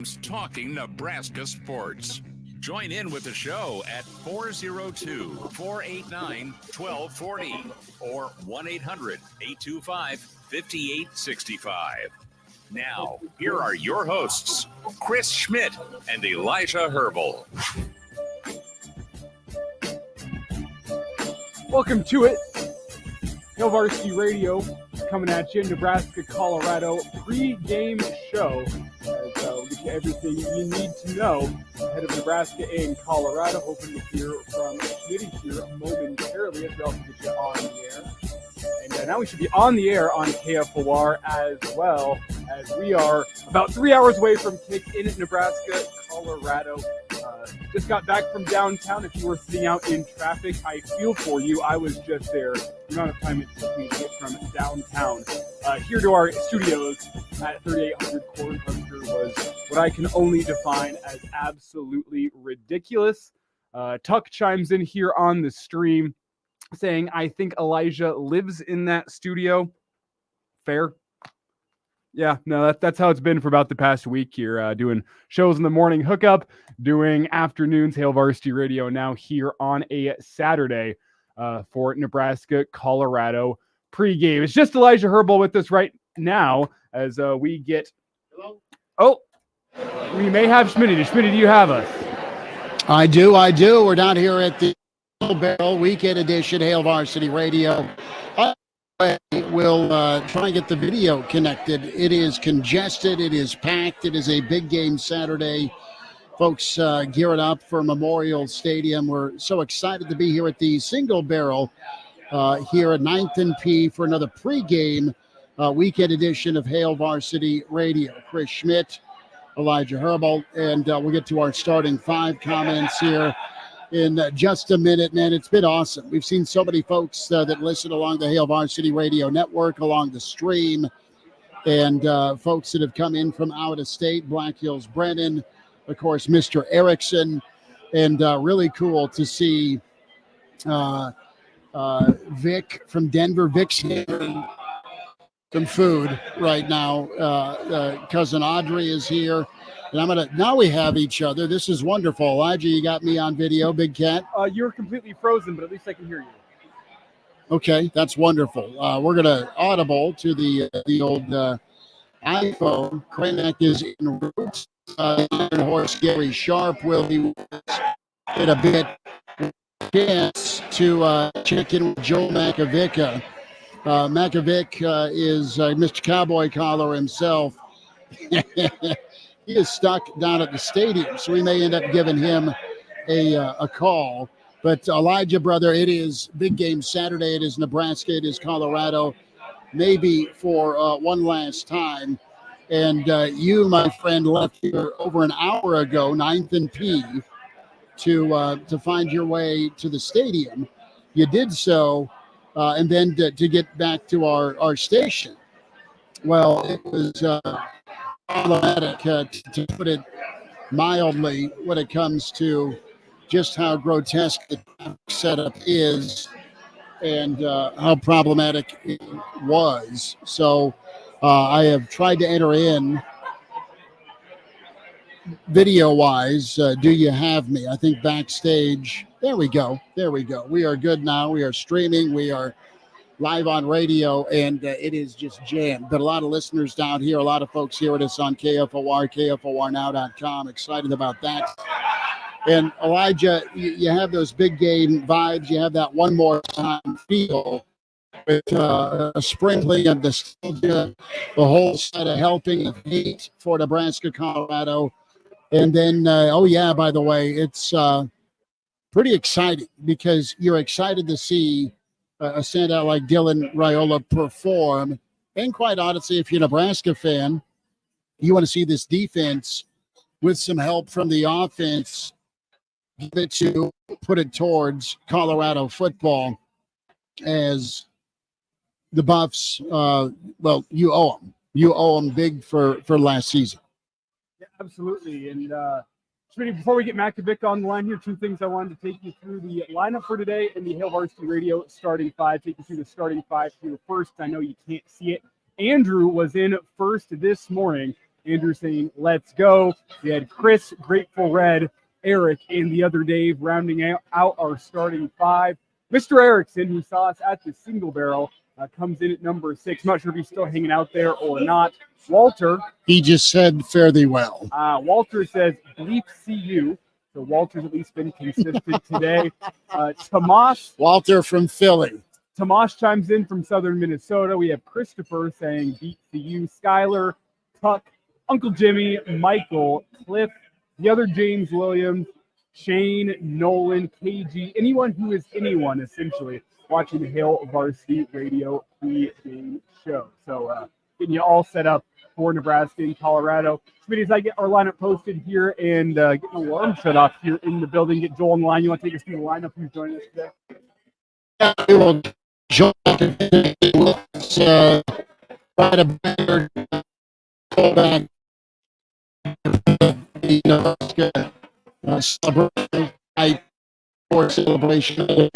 Talking Nebraska sports. Join in with the show at 402-489-1240 or 1-800-825-5865. Now, here are your hosts, Chris Schmidt and Elijah Herbal. Welcome to it. Varsity Radio coming at you. Nebraska-Colorado pregame show. We'll get you everything you need to know ahead of Nebraska and Colorado. Hoping to hear from Schmidt here momentarily as we also get you on the air. And now we should be on the air on KFOR as well, as we are about 3 hours away from kick in Nebraska, Colorado. Just got back from downtown. If you were sitting out in traffic, I feel for you. I was just there. The amount of time it took me to get from downtown here to our studios at 3800 Cornhusker was what I can only define as absolutely ridiculous. Tuck chimes in here on the stream saying, I think Elijah lives in that studio. Fair. Yeah, no, that's how it's been for about the past week here, doing shows in the morning hookup, doing afternoons, Hail Varsity Radio now here on a Saturday for Nebraska-Colorado pregame. It's just Elijah Herbal with us right now as we get... Hello? Oh, we may have Schmitty. Schmitty, do you have us? I do. We're down here at the Barrel Weekend Edition, Hail Varsity Radio. We'll try and get the video connected. It is congested. It is packed. It is a big game Saturday. Folks gearing up for Memorial Stadium. We're so excited to be here at the Single Barrel here at 9th and P for another pregame weekend edition of Hail Varsity Radio. Chris Schmidt, Elijah Herbal, and we'll get to our starting five comments here in just a minute. Man, it's been awesome. We've seen so many folks that listen along the Hail Varsity Radio Network, along the stream, and folks that have come in from out of state, Black Hills Brennan, of course, Mr. Erickson, and really cool to see Vic from Denver. Vic's here. Some food right now. Cousin Audrey is here. And now we have each other. This is wonderful. Elijah, you got me on video, Big Cat. You're completely frozen, but at least I can hear you. Okay, that's wonderful. We're going to audible to the old iPhone. Kranek is en route. Iron Horse Gary Sharp will be with us in a bit. Chance to check in with Joel Makovicka. Makovicka is Mr. Cowboy Collar himself. He is stuck down at the stadium, so we may end up giving him a call. But Elijah, brother, it is big game Saturday. It is Nebraska. It is Colorado, maybe for one last time. And you, my friend, left here over an hour ago, 9th and P, to find your way to the stadium. You did so, and then to get back to our station. Well, it was problematic, to put it mildly, when it comes to just how grotesque the setup is and how problematic it was. So I have tried to enter in video-wise. Do you have me? I think backstage. There we go. We are good now. We are streaming. We are live on radio, and it is just jammed. But a lot of listeners down here, a lot of folks hearing us on KFOR, KFORnow.com. Excited about that. And Elijah, you have those big game vibes. You have that one more time feel with a sprinkling of nostalgia, the whole set of helping of hate for Nebraska, Colorado. And then, by the way, it's pretty exciting because you're excited to see a standout like Dylan Raiola perform. And quite honestly, if you're a Nebraska fan, you want to see this defense with some help from the offense to put it towards Colorado football, as the Buffs, you owe them. You owe them big for last season. Yeah, absolutely. And Smitty, before we get Makovicka on the line here, two things I wanted to take you through: the lineup for today and the Hail Varsity Radio starting five. Take you through the starting five here first. I know you can't see it. Andrew was in first this morning. Andrew saying, let's go. We had Chris, Grateful Red, Eric, and the other Dave rounding out our starting five. Mr. Erickson, who saw us at the single barrel, comes in at number 6. Not sure if he's still hanging out there or not. Walter. He just said, fare thee well. Walter says, bleep CU. So Walter's at least been consistent today. Tomas. Walter from Philly. Tomas chimes in from southern Minnesota. We have Christopher saying, beat CU. Skyler, Tuck, Uncle Jimmy, Michael, Cliff, the other James Williams, Shane, Nolan, KG, anyone who is anyone, essentially, watching the Hail Varsity Radio pre-game show. So getting you all set up for Nebraska and Colorado. Smitty, as I get our lineup posted here and get an alarm shut off here in the building, get Joel on the line. You want to take us through the lineup? Who's joining us today? Yeah, we will join right about back the Nebraska celebration night for celebration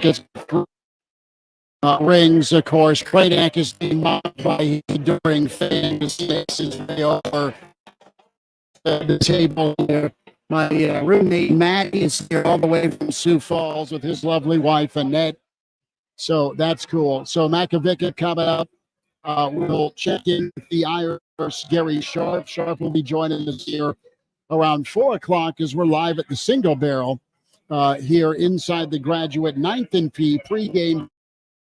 rings, of course. Kradak is being mocked by during fans as they over the table there. My roommate Matt is here all the way from Sioux Falls with his lovely wife Annette. So that's cool. So Makovicka coming up. We'll check in with the Irish Gary Sharp. Sharp will be joining us here around 4 o'clock as we're live at the Single Barrel here inside the Graduate 9th and P pregame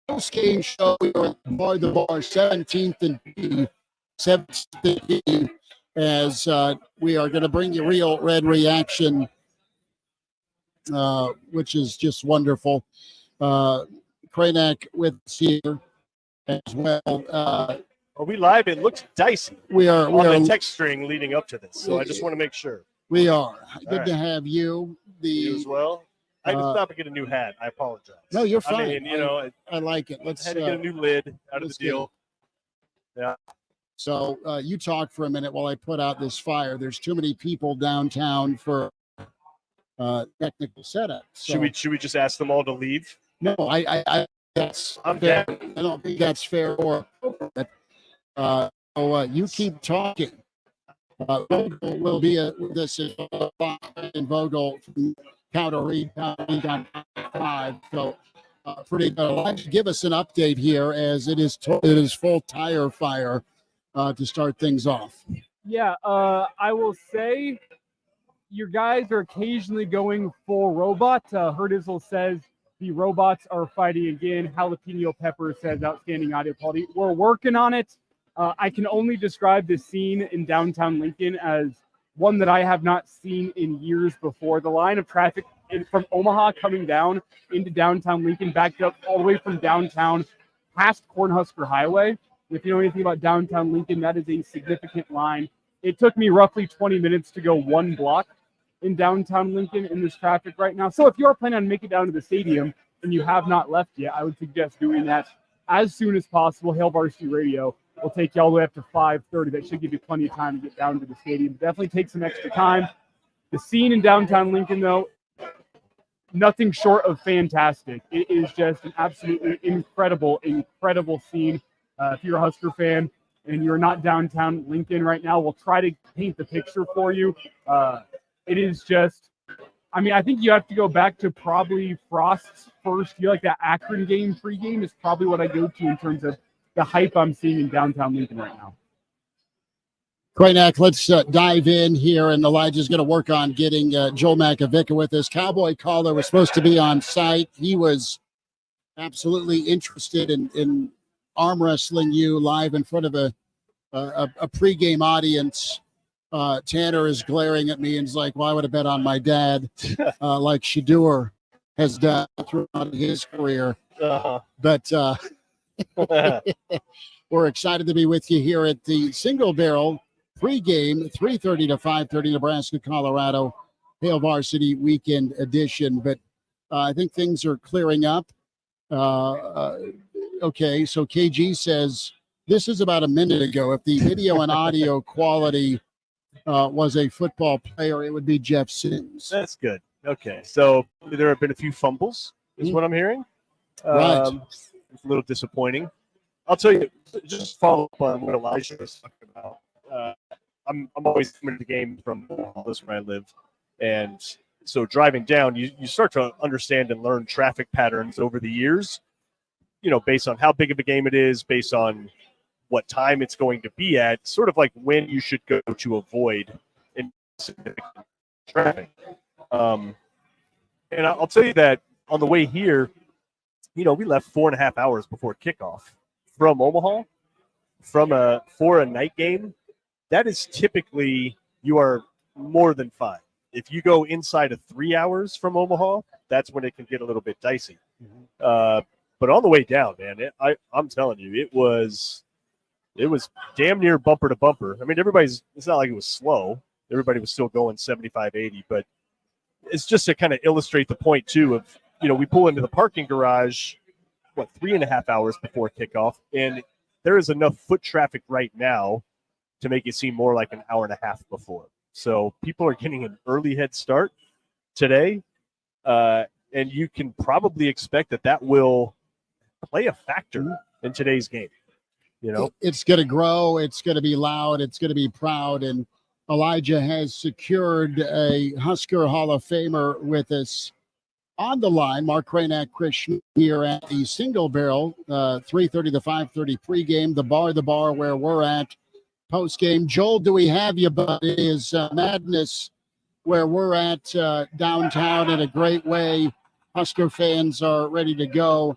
post-game show. We are at Bar the Bar 17th and P 7th and P as we are going to bring you real red reaction, which is just wonderful. Kradak with us here as well. Are we live? It looks dicey. We are on the text string leading up to this, so I just want to make sure. We are. Good right. to have you. You as well. I just stopped to get a new hat. I apologize. No, you're fine. I mean, I like it. Let's had to get a new lid out of the deal. Yeah. So you talk for a minute while I put out this fire. There's too many people downtown for technical setup. So. Should we just ask them all to leave? No, I that's fair. I don't think that's fair or appropriate. So you keep talking. Vogel will be with us in Vogel from counter read on 5. So pretty good. Elijah, give us an update here as it is full tire fire to start things off. Yeah, I will say your guys are occasionally going full robot. Herdizel says the robots are fighting again. Jalapeno Pepper says outstanding audio quality. We're working on it. I can only describe this scene in downtown Lincoln as one that I have not seen in years before. The line of traffic from Omaha coming down into downtown Lincoln, backed up all the way from downtown past Cornhusker Highway. If you know anything about downtown Lincoln, that is a significant line. It took me roughly 20 minutes to go 1 block in downtown Lincoln in this traffic right now. So if you're planning on making it down to the stadium and you have not left yet, I would suggest doing that as soon as possible. Hail Varsity Radio will take you all the way up to 5:30. That should give you plenty of time to get down to the stadium. Definitely take some extra time. The scene in downtown Lincoln, though, nothing short of fantastic. It is just an absolutely incredible scene. If you're a Husker fan and you're not downtown Lincoln right now, we'll try to paint the picture for you. It is just, I mean, I think you have to go back to probably Frost's first year, like that Akron game pregame is probably what I go to in terms of the hype I'm seeing in downtown Lincoln right now. Kradak, let's dive in here, and Elijah's going to work on getting Joel Makovicka with us. Cowboy Caller was supposed to be on site. He was absolutely interested in arm wrestling you live in front of a pregame audience. Tanner is glaring at me and is like, well, I would have bet on my dad like Shador has done throughout his career. But we're excited to be with you here at the Single Barrel pregame, 3:30 to 5:30, Nebraska-Colorado Hail Varsity Weekend Edition. But I think things are clearing up. Okay, so KG says, this is about a minute ago. If the video and audio quality was a football player, it would be Jeff Sims. That's good. Okay, so there have been a few fumbles, is what I'm hearing. Right. It's a little disappointing. I'll tell you, just follow up on what Elijah was talking about. I'm always coming to the game from this where I live, and so driving down, you start to understand and learn traffic patterns over the years, based on how big of a game it is, based on what time it's going to be at, sort of like when you should go to avoid insignificant traffic. And I'll tell you that on the way here, we left 4.5 hours before kickoff from Omaha for a night game. That is typically, you are more than fine. If you go inside of 3 hours from Omaha, that's when it can get a little bit dicey. But on the way down, man, I'm telling you, it was damn near bumper to bumper. I mean, it's not like it was slow. Everybody was still going 75, 80, but it's just to kind of illustrate the point too of, we pull into the parking garage, 3.5 hours before kickoff, and there is enough foot traffic right now to make it seem more like an hour and a half before. So people are getting an early head start today, and you can probably expect that will play a factor in today's game. It's going to grow. It's going to be loud. It's going to be proud. And Elijah has secured a Husker Hall of Famer with us on the line. Mark Cranack, Chris Schmidt here at the Single Barrel, 3:30 to 5:30 pregame. The bar where we're at postgame. Joel, do we have you? But it is madness where we're at downtown in a great way. Husker fans are ready to go.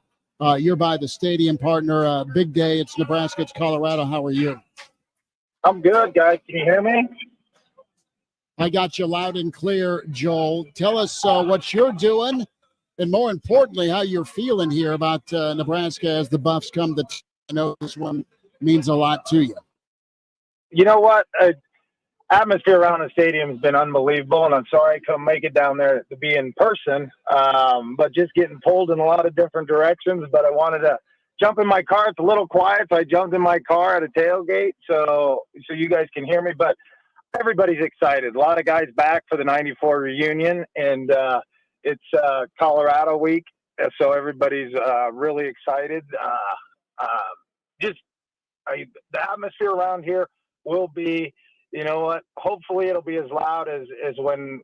You're by the stadium, partner. Big day. It's Nebraska. It's Colorado. How are you? I'm good, guys. Can you hear me? I got you loud and clear, Joel. Tell us what you're doing, and more importantly, how you're feeling here about Nebraska as the Buffs come to I know this one means a lot to you. You know what? Atmosphere around the stadium has been unbelievable, and I'm sorry I couldn't make it down there to be in person, but just getting pulled in a lot of different directions. But I wanted to jump in my car. It's a little quiet, so I jumped in my car at a tailgate so you guys can hear me. But everybody's excited. A lot of guys back for the 94 reunion, and it's Colorado week, so everybody's really excited. The atmosphere around here will be, hopefully it'll be as loud as when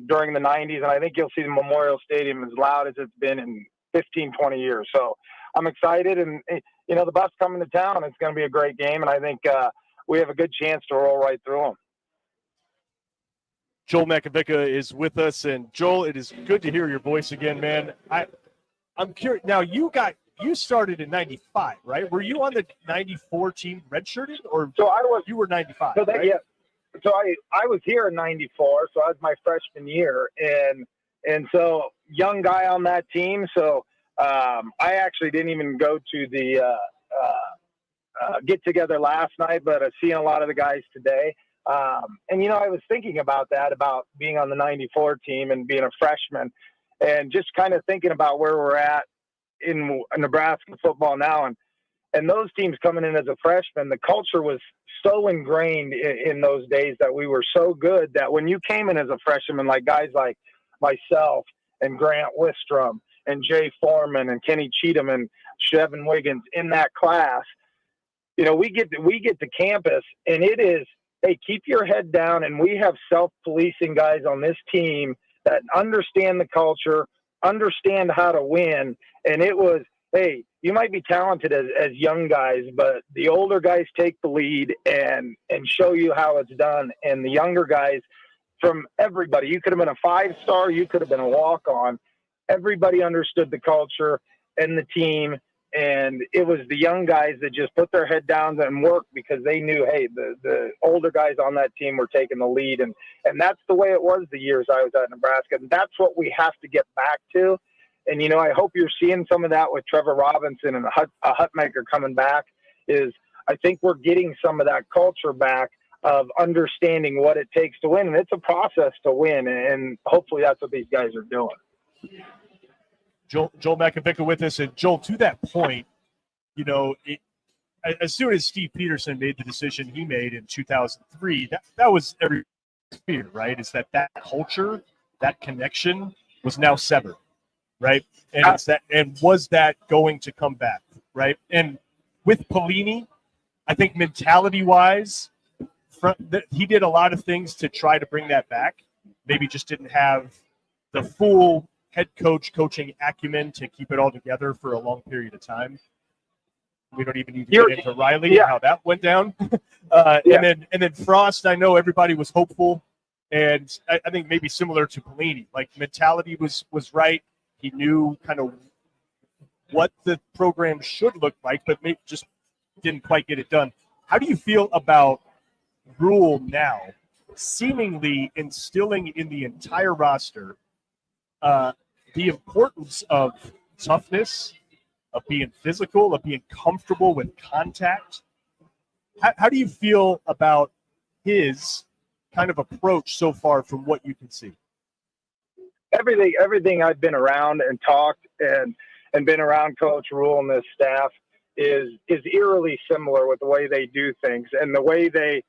during the 90s, and I think you'll see the Memorial Stadium as loud as it's been in 15, 20 years. So I'm excited, and, the Buffs coming to town. It's going to be a great game, and I think we have a good chance to roll right through them. Joel Makovicka is with us, and Joel, it is good to hear your voice again, man. I'm curious. Now, you started in 95, right? Were you on the 94 team redshirted, or you were 95? So right? Yeah. So I was here in 94, so I was my freshman year, and so young guy on that team. So I actually didn't even go to the get together last night, but I've seen a lot of the guys today. And I was thinking about being on the 94 team and being a freshman, and just kind of thinking about where we're at in Nebraska football now. And those teams coming in as a freshman, the culture was so ingrained in those days that we were so good that when you came in as a freshman, like guys like myself and Grant Wistrom and Jay Foreman and Kenny Cheatham and Chevin Wiggins in that class, we get to campus, and it is, hey, keep your head down, and we have self-policing guys on this team that understand the culture, understand how to win. And it was, hey, you might be talented as young guys, but the older guys take the lead and show you how it's done. And the younger guys, from everybody, you could have been a 5-star, you could have been a walk-on. Everybody understood the culture and the team. And it was the young guys that just put their head down and worked because they knew, hey, the older guys on that team were taking the lead. And that's the way it was the years I was at Nebraska. And that's what we have to get back to. And, I hope you're seeing some of that with Trevor Robinson and a Hutmaker coming back. I think we're getting some of that culture back of understanding what it takes to win. And it's a process to win. And hopefully that's what these guys are doing. Joel Makovicka with us. And Joel, to that point, as soon as Steve Peterson made the decision he made in 2003, that was every fear, right? Is that culture, that connection was now severed, right? And was that going to come back, right? And with Pelini, I think mentality-wise, he did a lot of things to try to bring that back. Maybe just didn't have the full head coach coaching acumen to keep it all together for a long period of time. We don't even need to get into Riley and how that went down. And then Frost, I know everybody was hopeful, and I think maybe similar to Pelini, like mentality was right. He knew kind of what the program should look like, but maybe just didn't quite get it done. How do you feel about Rule now, seemingly instilling in the entire roster the importance of toughness, of being physical, of being comfortable with contact? How do you feel about his kind of approach so far from what you can see? Everything I've been around and talked and been around Coach Rule and this staff is eerily similar with the way they do things and the way they,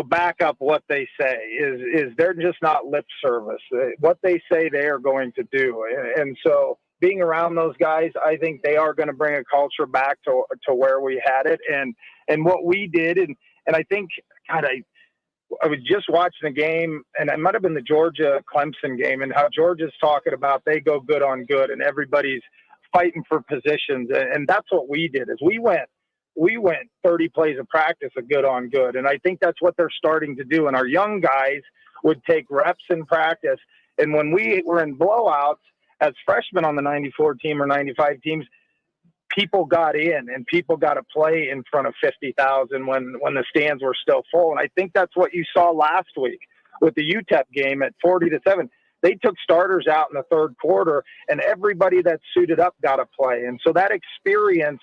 back up what they say is they're just not lip service. What they say they are going to do. And so being around those guys, I think they are going to bring a culture back to where we had it. And what we did, and I think, God, I was just watching the game, and it might have been the Georgia-Clemson game, and how Georgia's talking about they go good on good, and everybody's fighting for positions. And that's what we did, is we went 30 plays of practice of good on good. And I think that's what they're starting to do. And our young guys would take reps in practice. And when we were in blowouts as freshmen on the 94 team or 95 teams, people got in and people got to play in front of 50,000 when the stands were still full. And I think that's what you saw last week with the UTEP game at 40-7. They took starters out in the third quarter, and everybody that suited up got to play. And so that experience,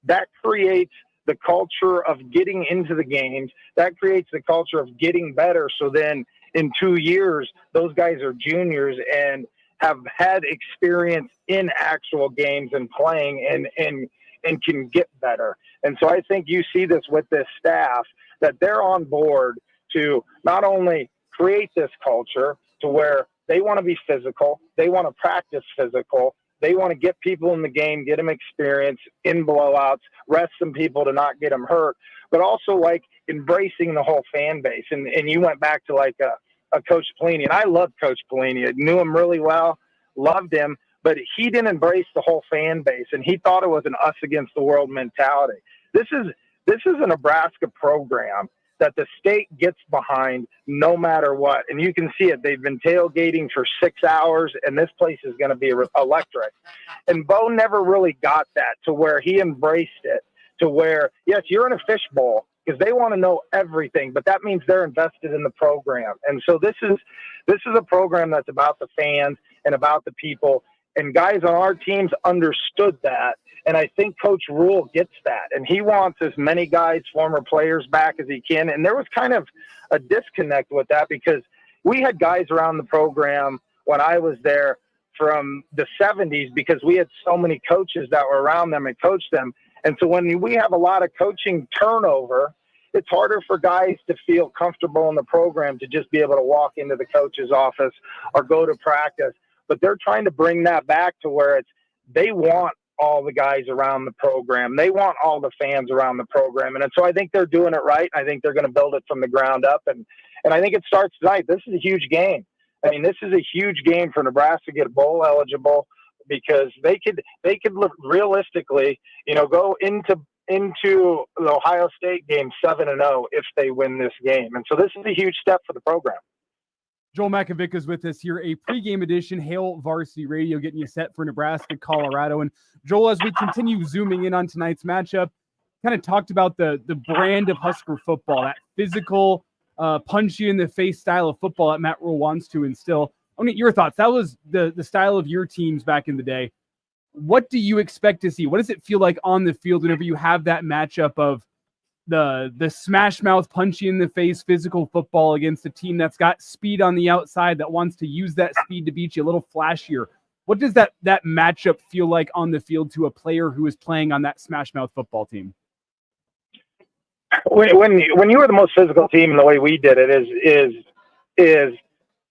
that creates the culture of getting into the games. That creates the culture of getting better. So then in 2 years, those guys are juniors and have had experience in actual games and playing and can get better. And so I think you see this with this staff, that they're on board to not only create this culture to where they want to be physical, they want to practice physical, they want to get people in the game, get them experience in blowouts, rest some people to not get them hurt, but also like embracing the whole fan base. And you went back to like a Coach Pelini, and I loved Coach Pelini. I knew him really well, loved him, but he didn't embrace the whole fan base, and he thought it was an us against the world mentality. This is a Nebraska program that the state gets behind no matter what. And you can see it. They've been tailgating for 6 hours, and this place is going to be electric. And Bo never really got that to where he embraced it, to where, yes, you're in a fishbowl because they want to know everything, but that means they're invested in the program. And so this is a program that's about the fans and about the people. And guys on our teams understood that. And I think Coach Rule gets that. And he wants as many guys, former players, back as he can. And there was kind of a disconnect with that because we had guys around the program when I was there from the 70s because we had so many coaches that were around them and coached them. And so when we have a lot of coaching turnover, it's harder for guys to feel comfortable in the program to just be able to walk into the coach's office or go to practice. But they're trying to bring that back to where they want all the guys around the program. They want all the fans around the program. And so I think they're doing it right. I think they're going to build it from the ground up. And I think it starts tonight. This is a huge game. I mean, this is a huge game for Nebraska to get bowl eligible because they could look realistically, go into the Ohio State game 7-0 if they win this game. And so this is a huge step for the program. Joel Makovicka is with us here, a pregame edition, Hail Varsity Radio, getting you set for Nebraska-Colorado. And Joel, as we continue zooming in on tonight's matchup, kind of talked about the brand of Husker football, that physical, punch you in the face style of football that Matt Rule wants to instill. I mean, your thoughts. That was the style of your teams back in the day. What do you expect to see? What does it feel like on the field whenever you have that matchup of the smash mouth, punchy in the face, physical football against a team that's got speed on the outside that wants to use that speed to beat you a little flashier? What does that matchup feel like on the field to a player who is playing on that smash mouth football team? When you were the most physical team, the way we did it is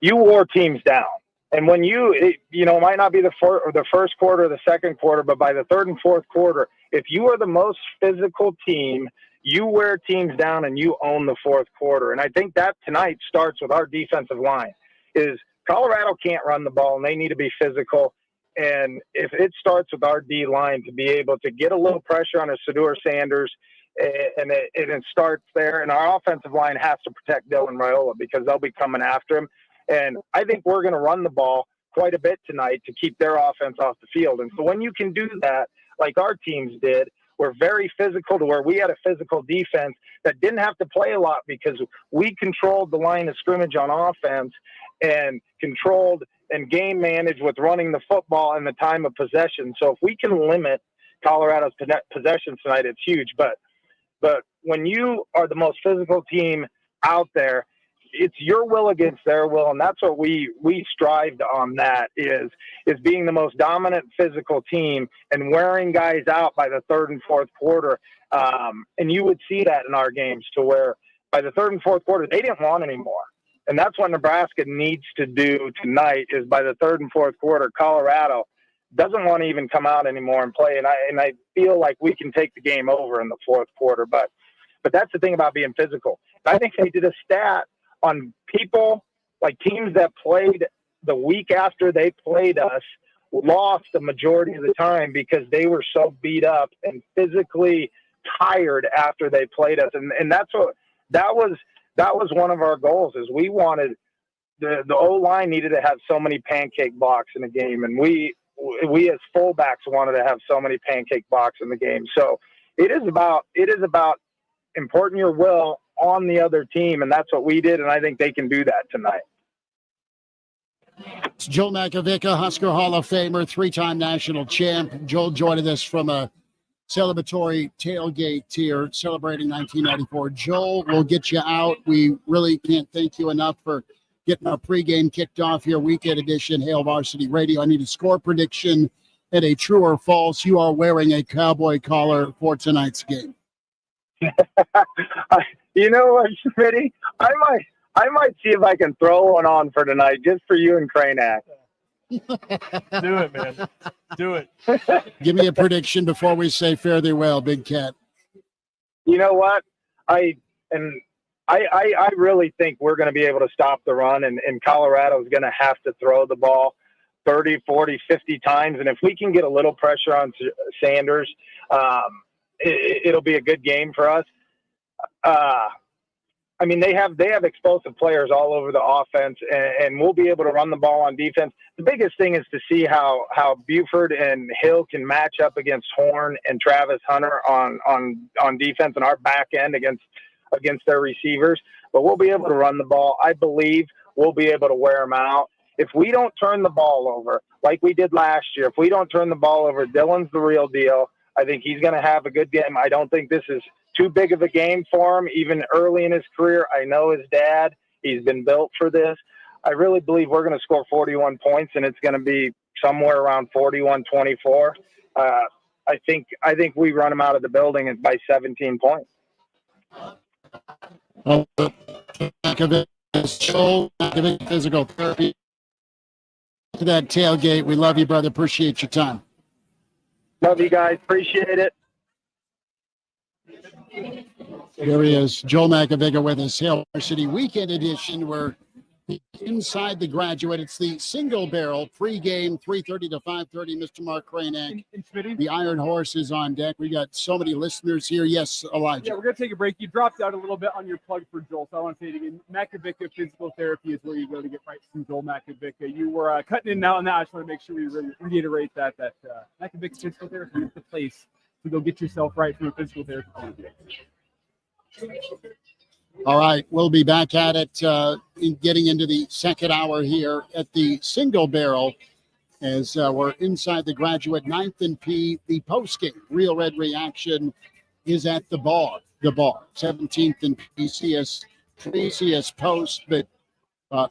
you wore teams down. And when it might not be the first quarter or the second quarter, but by the third and fourth quarter, if you are the most physical team, you wear teams down and you own the fourth quarter. And I think that tonight starts with our defensive line. Is Colorado can't run the ball, and they need to be physical. And if it starts with our D line to be able to get a little pressure on a Sador Sanders, and it starts there, and our offensive line has to protect Dylan Raiola because they'll be coming after him. And I think we're going to run the ball quite a bit tonight to keep their offense off the field. And so when you can do that, like our teams did, we're very physical to where we had a physical defense that didn't have to play a lot because we controlled the line of scrimmage on offense and controlled and game managed with running the football and the time of possession. So if we can limit Colorado's possessions tonight, it's huge. But when you are the most physical team out there, it's your will against their will, and that's what we strived on. That is being the most dominant physical team and wearing guys out by the third and fourth quarter. And you would see that in our games to where by the third and fourth quarter they didn't want anymore. And that's what Nebraska needs to do tonight. Is by the third and fourth quarter, Colorado doesn't want to even come out anymore and play. And I feel like we can take the game over in the fourth quarter. But that's the thing about being physical. I think they did a stat on people, like teams that played the week after they played us, lost the majority of the time because they were so beat up and physically tired after they played us. And that was one of our goals. Is we wanted the O-line needed to have so many pancake blocks in the game, and we as fullbacks wanted to have so many pancake blocks in the game. So it is about importing your will on the other team, and that's what we did, and I think they can do that tonight. It's Joel Makovicka, Husker Hall of Famer, three-time national champ. Joel joining us from a celebratory tailgate here, celebrating 1994. Joel, we'll get you out. We really can't thank you enough for getting our pregame kicked off here, weekend edition, Hail Varsity Radio. I need a score prediction and a true or false. You are wearing a cowboy collar for tonight's game. You know what, Smitty? I might see if I can throw one on for tonight, just for you and Cranack. Do it, man. Do it. Give me a prediction before we say fare thee well, Big Cat. You know what? I really think we're going to be able to stop the run, and Colorado is going to have to throw the ball 30, 40, 50 times. And if we can get a little pressure on Sanders, it'll be a good game for us. I mean, they have explosive players all over the offense, and we'll be able to run the ball on defense. The biggest thing is to see how Buford and Hill can match up against Horn and Travis Hunter on defense and our back end against their receivers. But we'll be able to run the ball. I believe we'll be able to wear them out. If we don't turn the ball over like we did last year, if we don't turn the ball over, Dylan's the real deal. I think he's going to have a good game. I don't think this is too big of a game for him, even early in his career. I know his dad. He's been built for this. I really believe we're going to score 41 points, and it's going to be somewhere around 41-24. I think we run him out of the building by 17 points. Physical therapy. To that tailgate. We love you, brother. Appreciate your time. Love you guys. Appreciate it. Here he is, Joel Makovicka with us, Hail Varsity Weekend Edition. We're inside the graduate. It's the single barrel pregame, 3:30 to 5:30. Mr. Mark Cranack, the Iron Horse is on deck. We got so many listeners here. Yes, Elijah. Yeah, we're going to take a break. You dropped out a little bit on your plug for Joel, so I want to say it again. Makovicka Physical Therapy is where you go to get right from Joel Makovicka. You were cutting in and out on that. I just want to make sure we reiterate that Makovicka Physical Therapy is the place to go get yourself right from a physical therapy point of view. All right, we'll be back at it getting into the second hour here at the single barrel as we're inside the graduate 9th and P. The postgame Real Red Reaction is at the bar. 17th and P. CS Post, but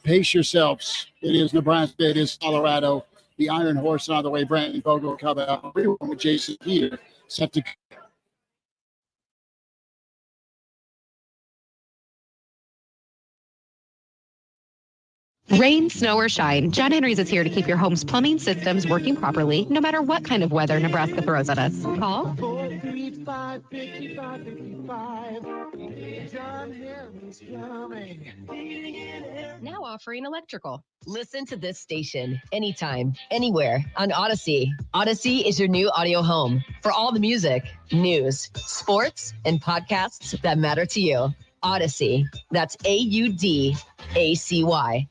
pace yourselves. It is Nebraska. It is Colorado. The Iron Horse on the way. Brandon Vogel coming up. With Jason here. Set to Rain, snow, or shine, John Henry's is here to keep your home's plumbing systems working properly, no matter what kind of weather Nebraska throws at us. Call 435-5555. John Henry's Plumbing. Now offering electrical. Listen to this station anytime, anywhere on Odyssey. Odyssey is your new audio home for all the music, news, sports, and podcasts that matter to you. Odyssey. That's AUDACY.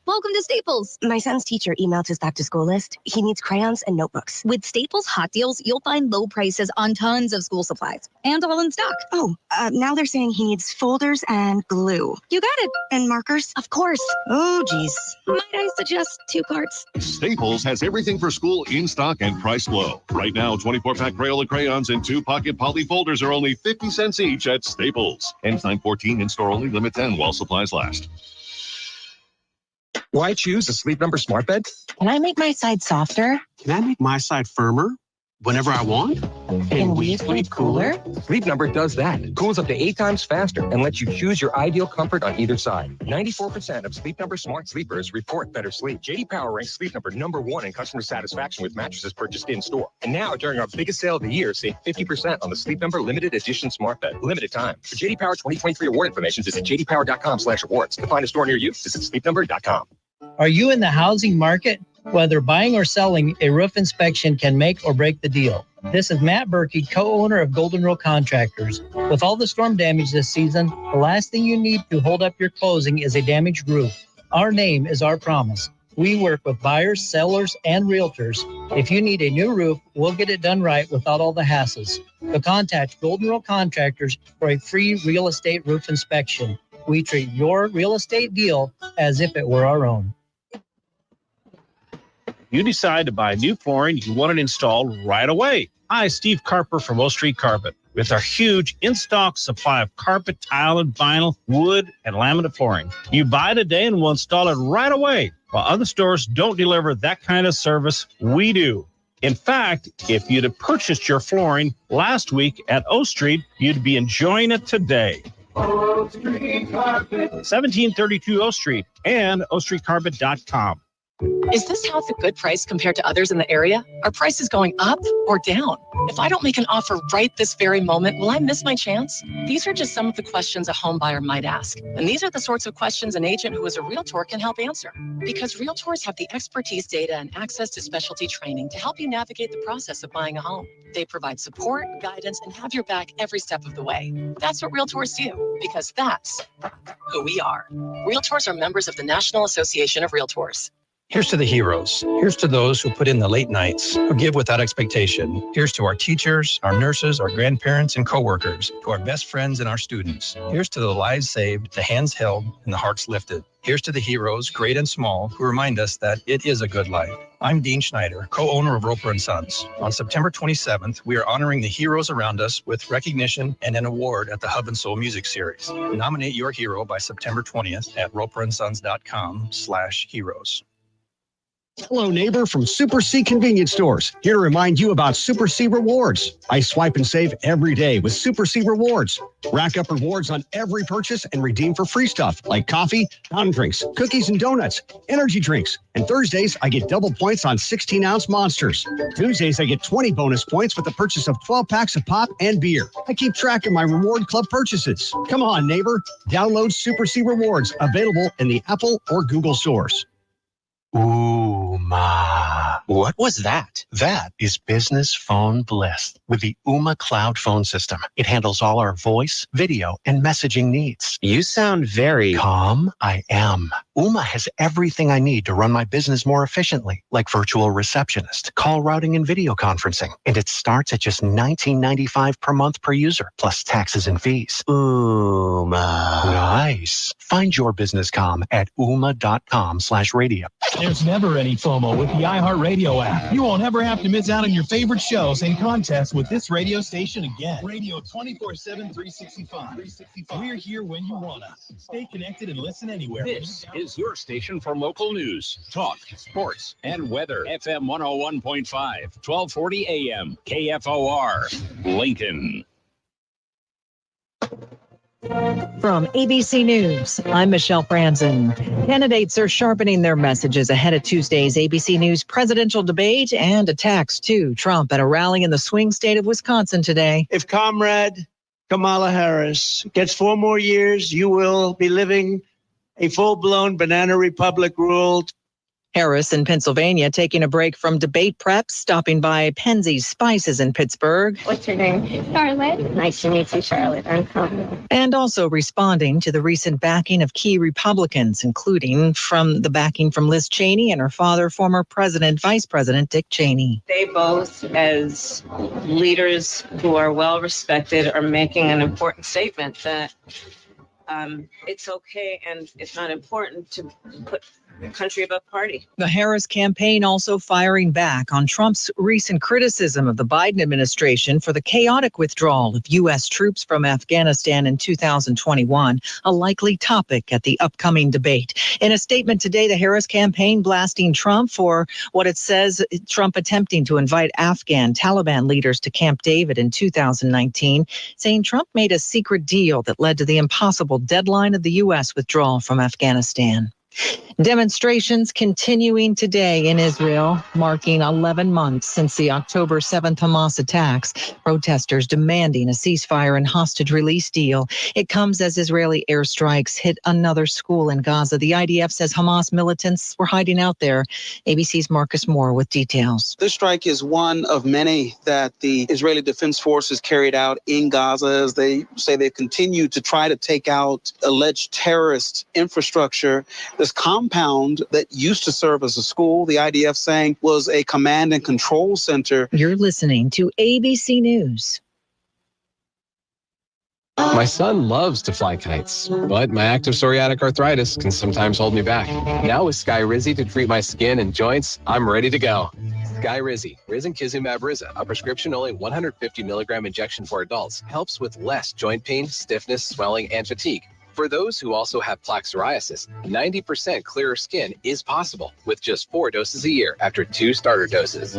Welcome to Staples. My son's teacher emailed his back to school list. He needs crayons and notebooks. With Staples Hot Deals, you'll find low prices on tons of school supplies and all in stock. Oh, now they're saying he needs folders and glue. You got it. And markers, of course. Oh, geez. Might I suggest 2 carts? Staples has everything for school in stock and priced low. Right now, 24-pack Crayola crayons and 2-pocket poly folders are only 50 cents each at Staples. Ends 9/14, in-store only, limit 10 while supplies last. Why choose a Sleep Number smart bed? Can I make my side softer? Can I make my side firmer whenever I want? Can we sleep cooler? Sleep Number does that. It cools up to 8 times faster and lets you choose your ideal comfort on either side. 94% of Sleep Number smart sleepers report better sleep. J.D. Power ranks Sleep Number #1 in customer satisfaction with mattresses purchased in-store. And now, during our biggest sale of the year, save 50% on the Sleep Number limited edition smart bed. Limited time. For J.D. Power 2023 award information, visit jdpower.com/awards. To find a store near you, visit sleepnumber.com. Are you in the housing market? Whether buying or selling, a roof inspection can make or break the deal. This is Matt Berkey, co-owner of Golden Rule Contractors. With all the storm damage this season, the last thing you need to hold up your closing is a damaged roof. Our name is our promise. We work with buyers, sellers, and realtors. If you need a new roof, we'll get it done right without all the hassles. So contact Golden Rule Contractors for a free real estate roof inspection. We treat your real estate deal as if it were our own. You decide to buy new flooring you want it installed right away. Hi, Steve Carper from O Street Carpet. With our huge in-stock supply of carpet, tile, and vinyl, wood, and laminate flooring. You buy today and we'll install it right away. While other stores don't deliver that kind of service, we do. In fact, if you'd have purchased your flooring last week at O Street, you'd be enjoying it today. O Street Carpet. 1732 O Street and ostreetcarpet.com. Is this house a good price compared to others in the area? Are prices going up or down? If I don't make an offer right this very moment, will I miss my chance? These are just some of the questions a home buyer might ask. And these are the sorts of questions an agent who is a realtor can help answer. Because realtors have the expertise, data, and access to specialty training to help you navigate the process of buying a home. They provide support, guidance, and have your back every step of the way. That's what realtors do, because that's who we are. Realtors are members of the National Association of Realtors. Here's to the heroes. Here's to those who put in the late nights, who give without expectation. Here's to our teachers, our nurses, our grandparents, and coworkers, to our best friends and our students. Here's to the lives saved, the hands held, and the hearts lifted. Here's to the heroes, great and small, who remind us that it is a good life. I'm Dean Schneider, co-owner of Roper & Sons. On September 27th, we are honoring the heroes around us with recognition and an award at the Hub and Soul Music Series. Nominate your hero by September 20th at roperandsons.com/heroes. Hello, neighbor from Super C Convenience Stores. Here to remind you about Super C Rewards. I swipe and save every day with Super C Rewards. Rack up rewards on every purchase and redeem for free stuff like coffee, fountain drinks, cookies and donuts, energy drinks. And Thursdays, I get double points on 16-ounce Monsters. Tuesdays, I get 20 bonus points with the purchase of 12 packs of pop and beer. I keep track of my Reward Club purchases. Come on, neighbor. Download Super C Rewards, available in the Apple or Google stores. Ooh, ma. What was that? That is business phone bliss with the Ooma Cloud phone system. It handles all our voice, video, and messaging needs. You sound very calm. I am. Ooma has everything I need to run my business more efficiently, like virtual receptionist, call routing, and video conferencing. And it starts at just $19.95 per month per user, plus taxes and fees. Ooma. Nice. Find your business comm at ooma.com/radio. There's never any FOMO with the iHeartRadio app. You won't ever have to miss out on your favorite shows and contests with this radio station again. Radio 24/7, 365. We're here when you want us. Stay connected and listen anywhere. This is your station for local news, talk, sports, and weather. FM 101.5, 1240 AM, KFOR, Lincoln. From ABC News, I'm Michelle Franzen. Candidates are sharpening their messages ahead of Tuesday's ABC News presidential debate and attacks to Trump at a rally in the swing state of Wisconsin today. If Comrade Kamala Harris gets 4 more years, you will be living a full-blown banana republic ruled. Harris in Pennsylvania taking a break from debate prep, stopping by Penzeys Spices in Pittsburgh. What's your name? Charlotte. Nice to meet you, Charlotte. I'm Kamala. And also responding to the recent backing of key Republicans, including from the backing from Liz Cheney and her father, former Vice President Dick Cheney. They both, as leaders who are well respected, are making an important statement that it's okay and it's not important to put country above party. The Harris campaign also firing back on Trump's recent criticism of the Biden administration for the chaotic withdrawal of U.S. troops from Afghanistan in 2021, a likely topic at the upcoming debate. In a statement today, the Harris campaign blasting Trump for what it says Trump attempting to invite Afghan Taliban leaders to Camp David in 2019, saying Trump made a secret deal that led to the impossible deadline of the U.S. withdrawal from Afghanistan. Demonstrations continuing today in Israel, marking 11 months since the October 7th Hamas attacks. Protesters demanding a ceasefire and hostage release deal. It comes as Israeli airstrikes hit another school in Gaza. The IDF says Hamas militants were hiding out there. ABC's Marcus Moore with details. This strike is one of many that the Israeli Defense Forces carried out in Gaza as they say they continue to try to take out alleged terrorist infrastructure. This compound that used to serve as a school, the IDF saying was a command and control center. You're listening to ABC News. My son loves to fly kites, but my active psoriatic arthritis can sometimes hold me back. Now with Skyrizi to treat my skin and joints, I'm ready to go. Skyrizi, risankizumab Riza, a prescription-only 150 milligram injection for adults, helps with less joint pain, stiffness, swelling, and fatigue. For those who also have plaque psoriasis, 90% clearer skin is possible with just 4 doses a year after 2 starter doses.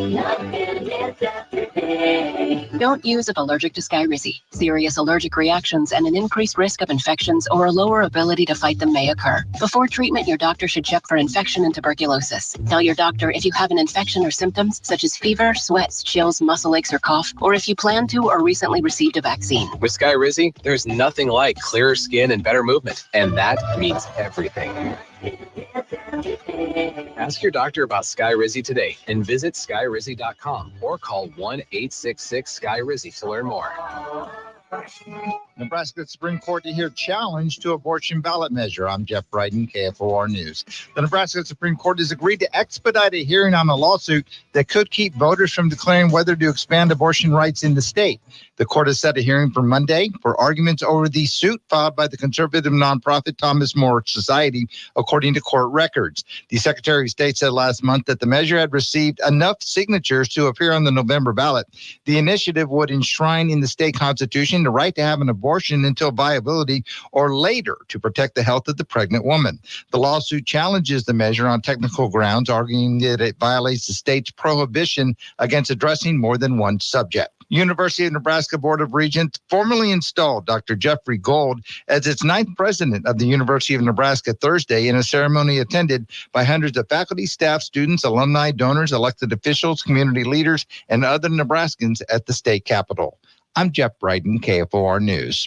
Don't use if allergic to Skyrizi. Serious allergic reactions and an increased risk of infections or a lower ability to fight them may occur. Before treatment, your doctor should check for infection and tuberculosis. Tell your doctor if you have an infection or symptoms such as fever, sweats, chills, muscle aches, or cough, or if you plan to or recently received a vaccine. With Skyrizi, there's nothing like clearer skin and better movement, and that means everything. Ask your doctor about Skyrizi today and visit skyrizi.com or call 1-866-SKY-RIZI to learn more. Nebraska Supreme Court to hear challenge to abortion ballot measure. I'm Jeff Bryden, KFOR News. The Nebraska Supreme Court has agreed to expedite a hearing on a lawsuit that could keep voters from declaring whether to expand abortion rights in the state. The court has set a hearing for Monday for arguments over the suit filed by the conservative nonprofit Thomas More Society, according to court records. The Secretary of State said last month that the measure had received enough signatures to appear on the November ballot. The initiative would enshrine in the state constitution the right to have an abortion until viability or later to protect the health of the pregnant woman. The lawsuit challenges the measure on technical grounds, arguing that it violates the state's prohibition against addressing more than one subject. University of Nebraska Board of Regents formally installed Dr. Jeffrey Gold as its 9th president of the University of Nebraska Thursday in a ceremony attended by hundreds of faculty, staff, students, alumni, donors, elected officials, community leaders, and other Nebraskans at the state capitol. I'm Jeff Bryden, KFOR News.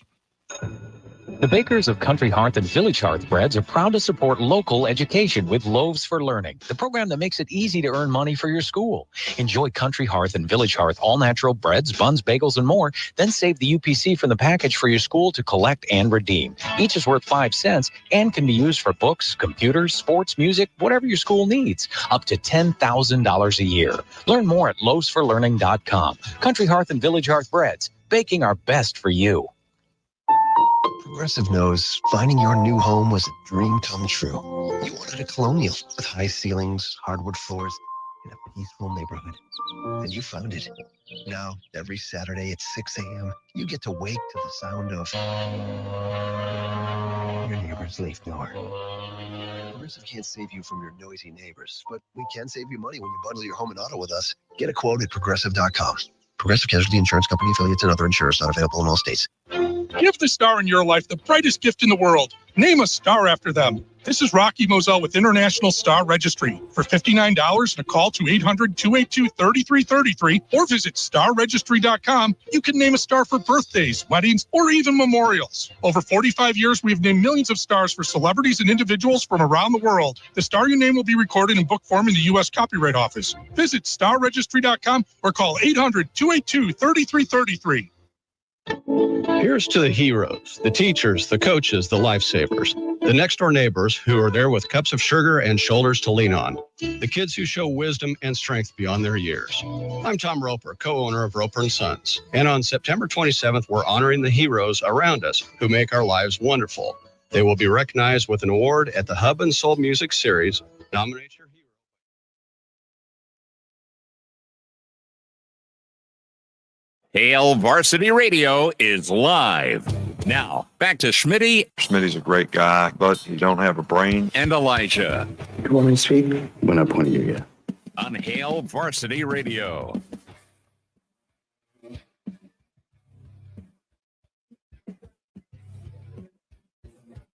The bakers of Country Hearth and Village Hearth Breads are proud to support local education with Loaves for Learning, the program that makes it easy to earn money for your school. Enjoy Country Hearth and Village Hearth all-natural breads, buns, bagels, and more. Then save the UPC from the package for your school to collect and redeem. Each is worth 5 cents and can be used for books, computers, sports, music, whatever your school needs. Up to $10,000 a year. Learn more at loavesforlearning.com. Country Hearth and Village Hearth Breads, baking our best for you. Progressive knows finding your new home was a dream come true. You wanted a colonial with high ceilings, hardwood floors, in a peaceful neighborhood. And you found it. Now, every Saturday at 6 a.m., you get to wake to the sound of your neighbor's leaf blower. Progressive can't save you from your noisy neighbors, but we can save you money when you bundle your home and auto with us. Get a quote at progressive.com. Progressive Casualty Insurance Company, affiliates, and other insurers not available in all states. Give the star in your life the brightest gift in the world. Name a star after them. This is Rocky Moselle with International Star Registry. For $59 and a call to 800-282-3333 or visit starregistry.com, you can name a star for birthdays, weddings, or even memorials. Over 45 years, we have named millions of stars for celebrities and individuals from around the world. The star you name will be recorded in book form in the U.S. Copyright Office. Visit starregistry.com or call 800-282-3333. Here's to the heroes, the teachers, the coaches, the lifesavers, the next-door neighbors who are there with cups of sugar and shoulders to lean on, the kids who show wisdom and strength beyond their years. I'm Tom Roper, co-owner of Roper & Sons, and on September 27th, we're honoring the heroes around us who make our lives wonderful. They will be recognized with an award at the Hub and Soul Music Series. Nominate your hero. Hail Varsity Radio is live. Now, back to Schmitty. Schmitty's a great guy, but he don't have a brain. And Elijah. You want me to speak? We're not pointing you yet. On Hail Varsity Radio.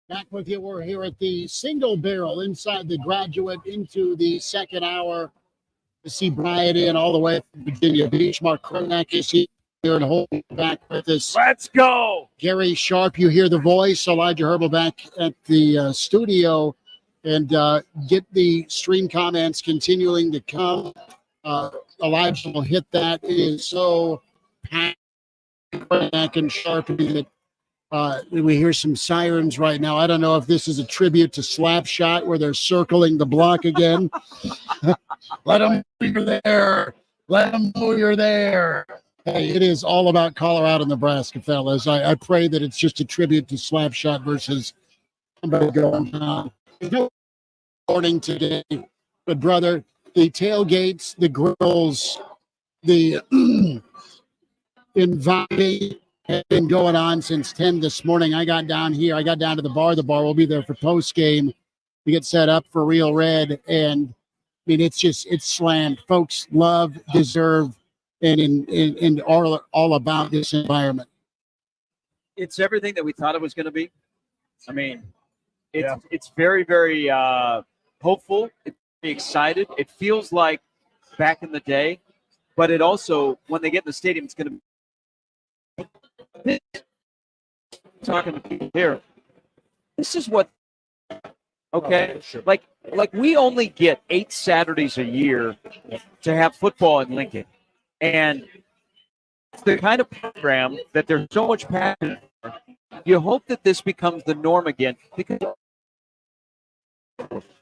Back with you. We're here at the Single Barrel inside the Graduate into the second hour to see Bryant in all the way from Virginia Beach. Mark Kronak is here and holding back with us. Let's go. Gary Sharp, you hear the voice. Elijah Herbal back at the studio, and get the stream comments continuing to come. Elijah will hit that. It is so packed and Sharpie that we hear some sirens right now. I don't know if this is a tribute to Slapshot where they're circling the block again. Let them know you're there. Let them know you're there. Hey, it is all about Colorado, Nebraska, fellas. I pray that it's just a tribute to Slapshot versus somebody going on. There's no morning today, but brother, the tailgates, the grills, the inviting have been going on since 10 this morning. I got down here. I got down to the bar. The bar will be there for post game to get set up for Real Red. And I mean, it's slammed. Folks love, deserve, and all about this environment. It's everything that we thought it was going to be. I mean, it's very, very hopeful. It's very excited. It feels like back in the day, but it also, when they get in the stadium, it's going to be talking to people here. This is what, okay, like we only get 8 Saturdays a year to have football in Lincoln. And it's the kind of program that there's so much passion for. You hope that this becomes the norm again, because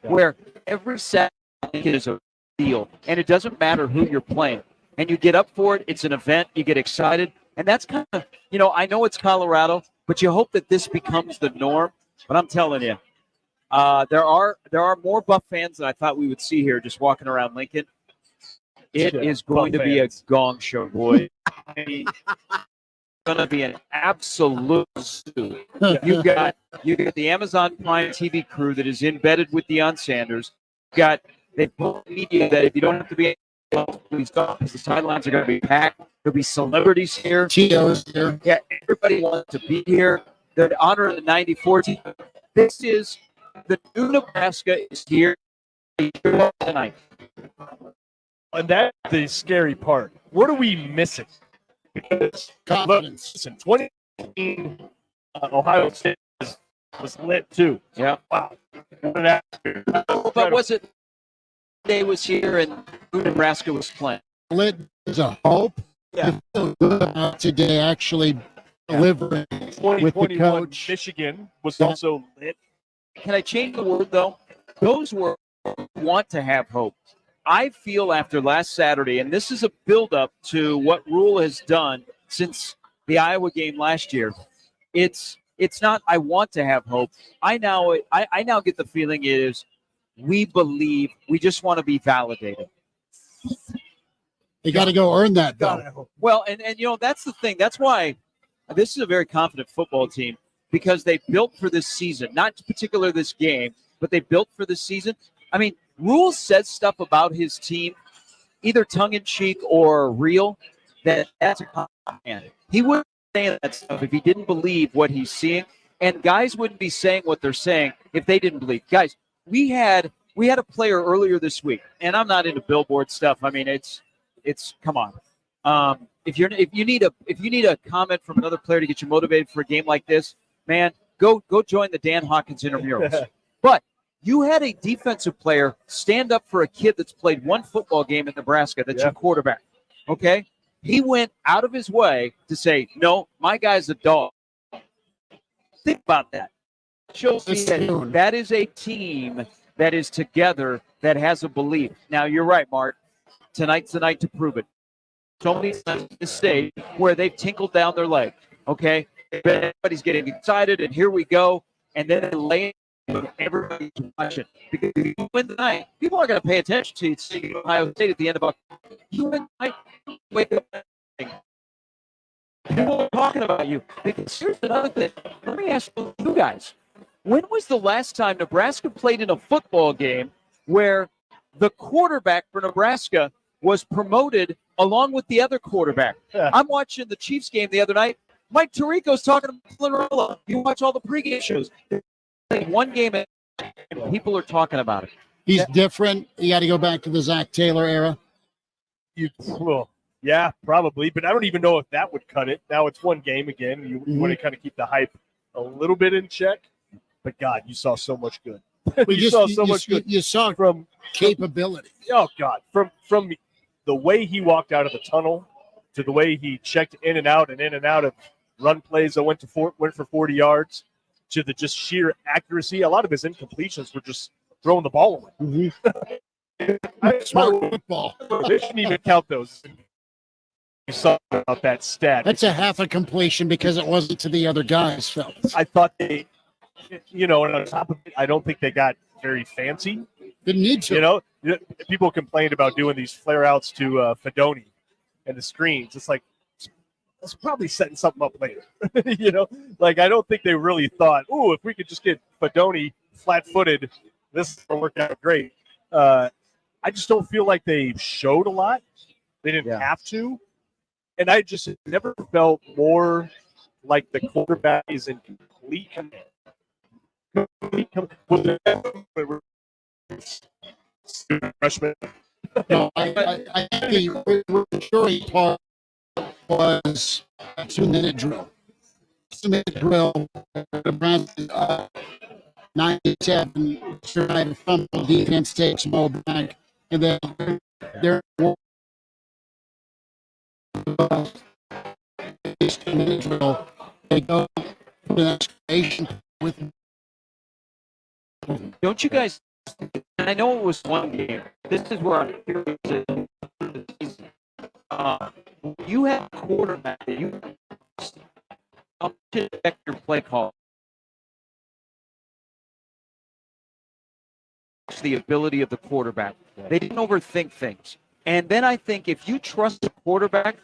where every Saturday is a deal, and it doesn't matter who you're playing. And you get up for it. It's an event. You get excited. And that's kind of, I know it's Colorado, but you hope that this becomes the norm. But I'm telling you, there are more Buff fans than I thought we would see here just walking around Lincoln. It is going to be a gong show, boy. It's going to be an absolute stew. You got the Amazon Prime TV crew that is embedded with Deion Sanders. They put media that if you don't have to be, please don't, because the sidelines are going to be packed. There'll be celebrities here. Cheetos here. Yeah, everybody wants to be here. The honor of the 94 team. This is the new Nebraska is here tonight. And that's the scary part. What are we missing? Because confidence. Listen, 2018 Ohio State was lit too. Yeah. Wow. But was it they was here and Nebraska was playing? Lit is a hope. Yeah. Today actually delivering with the coach. Michigan was also lit. Can I change the word though? Those were want to have hope. I feel after last Saturday, and this is a build-up to what Rule has done since the Iowa game last year. It's not I want to have hope. I now get the feeling it is we believe. We just want to be validated. You got to go earn that, though. Well, and that's the thing. That's why this is a very confident football team, because they built for this season, not particular this game, but they built for this season. I mean, Rule says stuff about his team, either tongue-in-cheek or real, that's a compliment. He wouldn't saying that stuff if he didn't believe what he's seeing. And guys wouldn't be saying what they're saying if they didn't believe. Guys, we had a player earlier this week, and I'm not into billboard stuff. I mean, it's come on. If you need a comment from another player to get you motivated for a game like this, man, go join the Dan Hawkins intramurals. But you had a defensive player stand up for a kid that's played one football game in Nebraska. That's your quarterback. Okay, he went out of his way to say, "No, my guy's a dog." Think about that. Shows me that is a team that is together, that has a belief. Now, you're right, Mark. Tonight's the night to prove it. So many times in this state where they've tinkled down their leg, okay? Everybody's getting excited, and here we go. And then they lay everybody's watching. Because if you win tonight, people are going to pay attention to you. Ohio State at the end of October. You win tonight, wake up. People are talking about you. Because here's another thing. Let me ask you guys. When was the last time Nebraska played in a football game where the quarterback for Nebraska was promoted along with the other quarterback? I'm watching the Chiefs game the other night. Mike Tirico's talking about Cinderella. You watch all the pregame shows. They played one game and people are talking about it. He's different. You got to go back to the Zach Taylor era. Yeah, probably. But I don't even know if that would cut it. Now it's one game again. You want to kind of keep the hype a little bit in check. But, God, you saw so much good. You saw so much good. You saw from capability. Oh, God. From the way he walked out of the tunnel to the way he checked in and out of run plays that went for 40 yards to the just sheer accuracy. A lot of his incompletions were just throwing the ball away. Smart football. They shouldn't even count those. You saw about that stat. That's a half a completion because it wasn't to the other guys, fellas. I thought they, and on top of it, I don't think they got very fancy. Didn't need to. People complained about doing these flare outs to Fedoni and the screens. It's like, it's probably setting something up later. I don't think they really thought, "Ooh, if we could just get Fedoni flat-footed, this will work out great." I just don't feel like they showed a lot. They didn't have to. And I just never felt more like the quarterback is in complete command. Freshman. No, I think the maturity part was a 2-minute drill. 2-minute drill. Nebraska 97, trying to fumble, defense takes them all back, and then they're drill. They go to the next station with. Don't you guys? I know it was one game. This is where I'm curious. You have a quarterback that you check your play call. The ability of the quarterback. They didn't overthink things. And then I think if you trust the quarterback,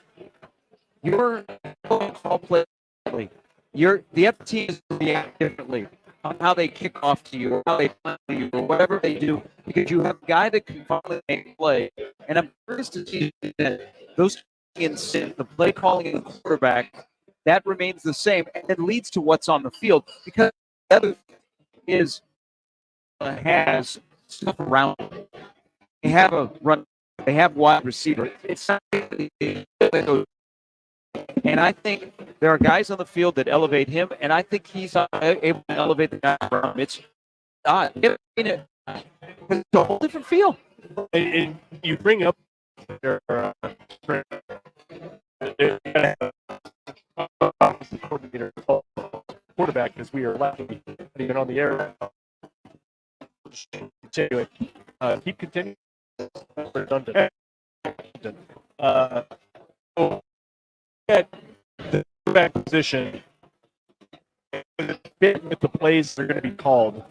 you're going to call play differently. The other team is going to react differently on how they kick off to you or how they plan to you or whatever they do, because you have a guy that can finally make a play. And I'm curious to see that those in sync, the play calling and the quarterback, that remains the same and it leads to what's on the field, because the other thing is has stuff around them. They have a run, they have wide receiver. It's not, and I think there are guys on the field that elevate him, and I think he's able to elevate the guy around him. It's a whole different feel. And you bring up their quarterback, because we are lacking even on the air. Continuing. Keep continuing. Redundant. At the quarterback position, with the plays that are going to be called,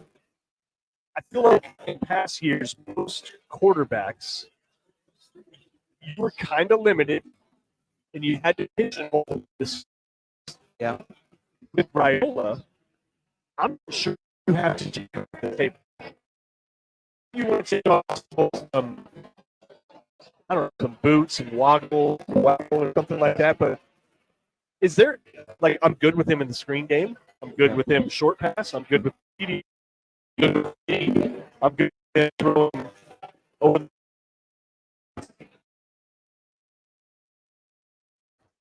I feel like in past years, most quarterbacks, you were kind of limited, and you had to pigeonhole this. Yeah. With Raiola, I'm sure you have to take the table. You want to take off some, I don't know, some boots and woggle or something like that, but is there like I'm good with him in the screen game. I'm good with him short pass. I'm good with TD. I'm good with throwing over.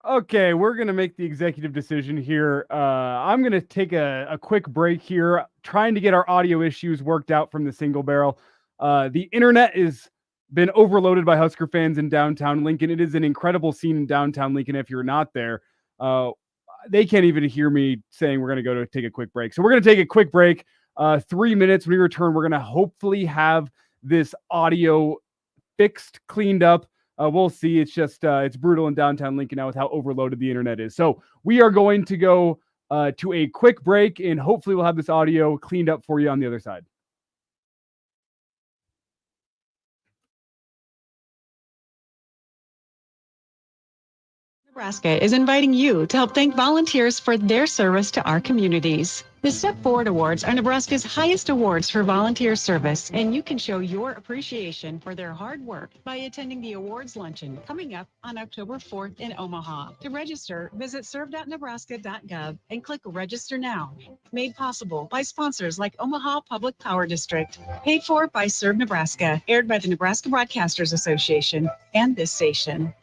Okay, we're going to make the executive decision here. I'm going to take a quick break here, trying to get our audio issues worked out from the single barrel. The internet has been overloaded by Husker fans in downtown Lincoln. It is an incredible scene in downtown Lincoln if you're not there. They can't even hear me saying we're going to go to take a quick break. So we're going to take a quick break, 3 minutes. When we return, we're going to hopefully have this audio fixed, cleaned up. We'll see. It's just, it's brutal in downtown Lincoln now with how overloaded the internet is. So we are going to go to a quick break, and hopefully we'll have this audio cleaned up for you on the other side. Nebraska is inviting you to help thank volunteers for their service to our communities. The Step Forward Awards are Nebraska's highest awards for volunteer service, and you can show your appreciation for their hard work by attending the awards luncheon coming up on October 4th in Omaha. To register, visit serve.nebraska.gov and click Register Now. Made possible by sponsors like Omaha Public Power District. Paid for by Serve Nebraska. Aired by the Nebraska Broadcasters Association and this station.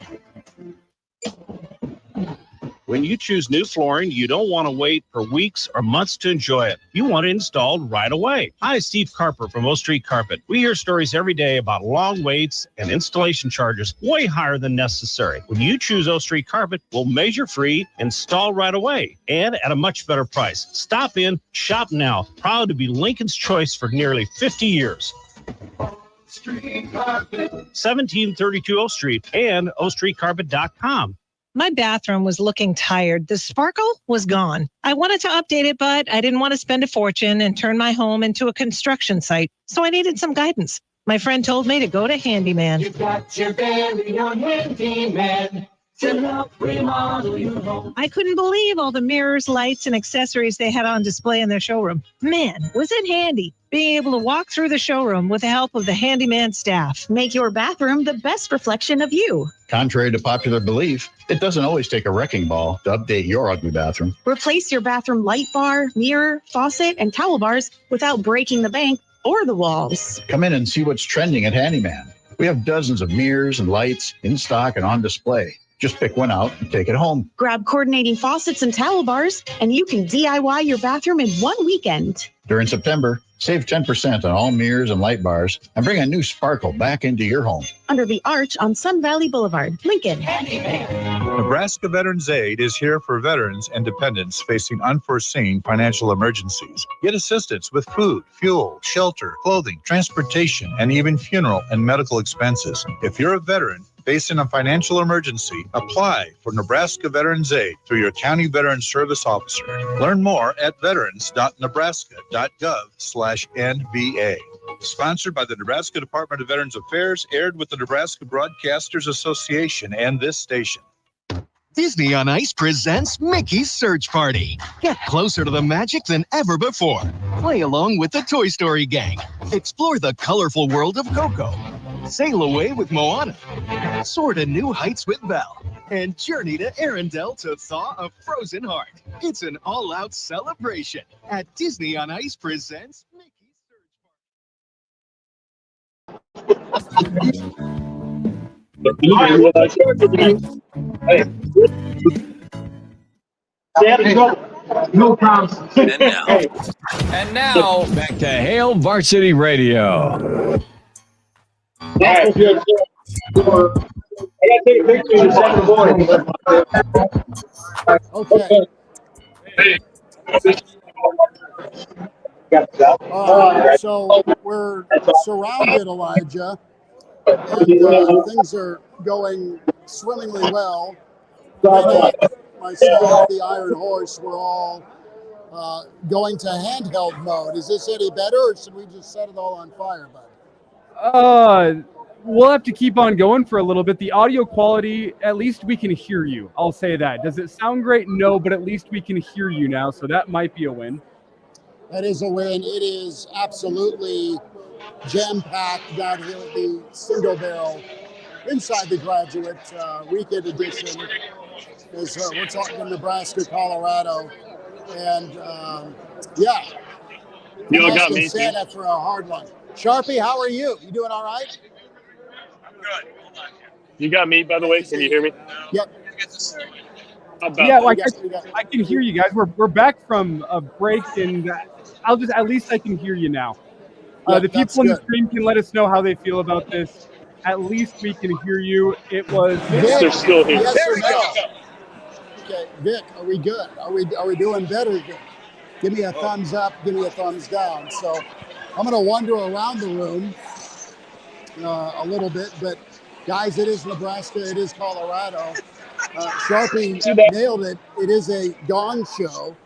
When you choose new flooring, you don't want to wait for weeks or months to enjoy it. You want it installed right away. Hi, Steve Carper from O Street Carpet. We hear stories every day about long waits and installation charges way higher than necessary. When you choose O Street Carpet, we'll measure free, install right away, and at a much better price. Stop in, shop now. Proud to be Lincoln's choice for nearly 50 years. Street Carpet. 1732 O Street and ostreetcarpet.com. My bathroom was looking tired. The sparkle was gone. I wanted to update it, but I didn't want to spend a fortune and turn my home into a construction site. So I needed some guidance. My friend told me to go to Handyman. You've got your very own Handyman to help remodel your home. I couldn't believe all the mirrors, lights, and accessories they had on display in their showroom. Man, was it handy being able to walk through the showroom with the help of the Handyman staff. Make your bathroom the best reflection of you. Contrary to popular belief, it doesn't always take a wrecking ball to update your ugly bathroom. Replace your bathroom light bar, mirror, faucet, and towel bars without breaking the bank or the walls. Come in and see what's trending at Handyman. We have dozens of mirrors and lights in stock and on display. Just pick one out and take it home. Grab coordinating faucets and towel bars, and you can DIY your bathroom in one weekend. During September, save 10% on all mirrors and light bars and bring a new sparkle back into your home. Under the arch on Sun Valley Boulevard, Lincoln. Nebraska Veterans Aid is here for veterans and dependents facing unforeseen financial emergencies. Get assistance with food, fuel, shelter, clothing, transportation, and even funeral and medical expenses. If you're a veteran facing a financial emergency, apply for Nebraska Veterans Aid through your county veteran service officer. Learn more at veterans.nebraska.gov/NVA. Sponsored by the Nebraska Department of Veterans Affairs, aired with the Nebraska Broadcasters Association and this station. Disney on Ice presents Mickey's Search Party. Get closer to the magic than ever before. Play along with the Toy Story gang. Explore the colorful world of Coco. Sail away with Moana. Soar to new heights with Belle. And journey to Arendelle to thaw a frozen heart. It's an all-out celebration at Disney on Ice presents Mickey's No problems. And now back to Hail Varsity Radio. I gotta take pictures of seven boys. Okay. So we're surrounded, Elijah, and things are going swimmingly well. Myself, the Iron Horse, we're all going to handheld mode. Is this any better, or should we just set it all on fire, bud? We'll have to keep on going for a little bit. The audio quality, at least we can hear you. I'll say that. Does it sound great? No, but at least we can hear you now, so that might be a win. That is a win. It is absolutely jam-packed down here at the Single Barrel inside the Graduate Weekend Edition. as we're talking Nebraska-Colorado. And, yeah. You all got Nebraska me, set too. up for a hard one. Sharpie, how are you? You doing all right? You got me, by the way. Can you hear me? Yep. Yeah, like I can hear you guys. We're back from a break, and at least I can hear you now. The people in the stream can let us know how they feel about this. At least we can hear you. It was. They're still here. Yes There or we no? go. Okay, Vic, are we good? Are we doing better? Give me a thumbs up. Give me a thumbs down. So I'm going to wander around the room a little bit, but guys, it is Nebraska. It is Colorado. Sharpie nailed it. It is a gong show.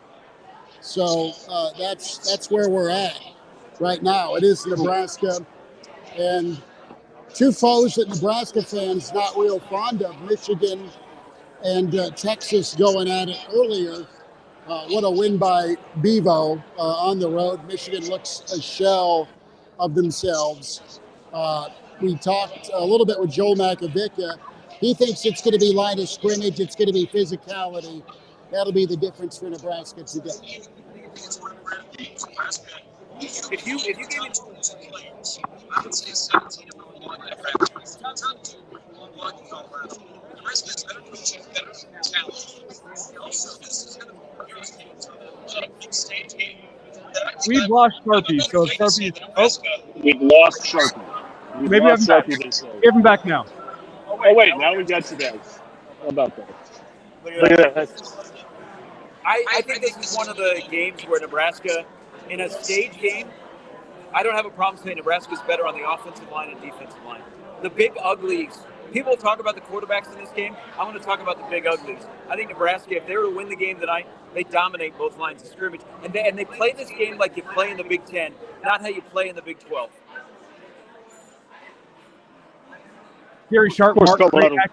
So that's where we're at right now. It is Nebraska, and two foes that Nebraska fans not real fond of, Michigan and Texas going at it earlier. What a win by Bevo on the road. Michigan looks a shell of themselves. We talked a little bit with Joel Makovicka. He thinks it's going to be line of scrimmage. It's going to be physicality. That'll be the difference for Nebraska today. If you gave me, I would say 17 number one. Nebraska's better coaching, better talent. Also, this is going to be a big stage game. We've lost Sharpie, so if Sharpie. We've lost Sharpie. Maybe I'm back. Sharpie, they say. We have him back now. Oh, wait, now we got you guys. How about that? Look at that. I think this is one of the games where Nebraska, in a stage game, I don't have a problem saying Nebraska's better on the offensive line and defensive line. The big uglies, people talk about the quarterbacks in this game. I want to talk about the big uglies. I think Nebraska, if they were to win the game tonight, they dominate both lines of scrimmage. And they play this game like you play in the Big Ten, not how you play in the Big 12. Gary Sharp, Mark Krayak,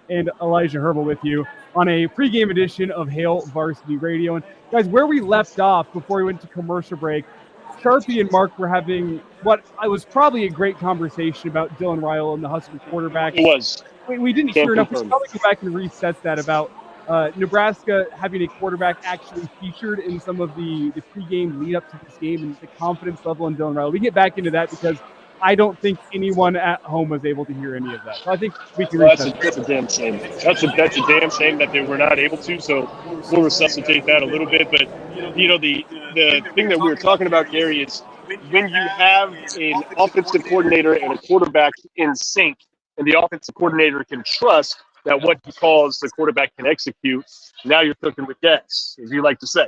and Elijah Herbal with you on a pregame edition of Hail Varsity Radio. And guys, where we left off before we went to commercial break, Sharpie and Mark were having what was probably a great conversation about Dylan Ryle and the Husker quarterback. It was. We didn't hear enough. We should probably go back and reset that about Nebraska having a quarterback actually featured in some of the pregame lead up to this game and the confidence level in Dylan Ryle. We get back into that because I don't think anyone at home was able to hear any of that. So I think we can reset That's a damn shame. That's a damn shame that they were not able to. So we'll resuscitate that a little bit. But the thing that we were talking about, Gary, is when you have an offensive coordinator and a quarterback in sync, and the offensive coordinator can trust that what he calls the quarterback can execute, now you're cooking with gas, as you like to say.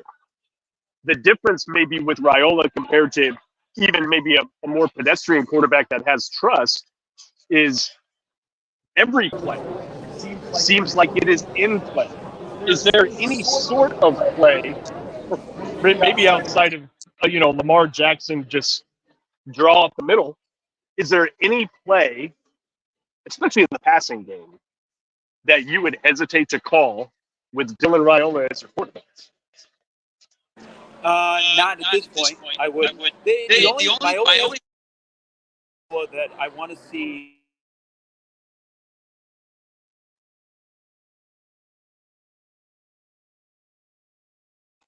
The difference maybe with Raiola compared to even maybe a more pedestrian quarterback that has trust is every play seems like it is in play. Is there any sort of play, maybe outside of Lamar Jackson just draw up the middle? Is there any play, especially in the passing game, that you would hesitate to call with Dylan Raiola as your quarterback? Not at this point. I would. The only that I want to see.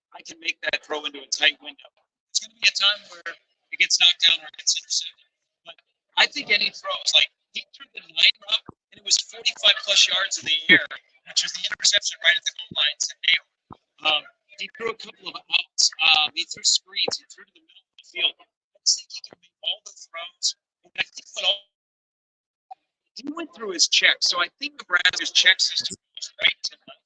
I can make that throw into a tight window. It's going to be a time where it gets knocked down or it gets intercepted. But I think any throws, like he threw the 9 route and it was 45 plus yards in the air, which was the interception right at the goal line to nail. He threw a couple of outs. He threw screens. He threw to the middle of the field. I just think he can make all the throws. And I think he went through his checks. So I think Nebraska's checks his throws right tonight.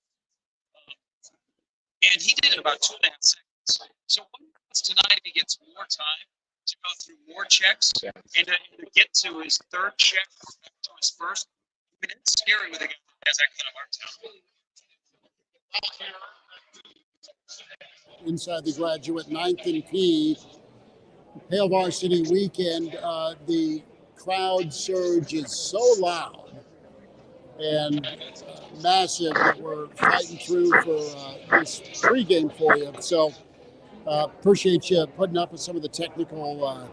And he did it in about 2.5 seconds. So what happens tonight if he gets more time to go through more checks and to get to his third check, to his first? I mean, it's scary with a guy that has that kind of art talent. Inside the graduate 9th and P Hail Varsity weekend, the crowd surge is so loud and massive that we're fighting through for this pregame for you. So appreciate you putting up with some of the technical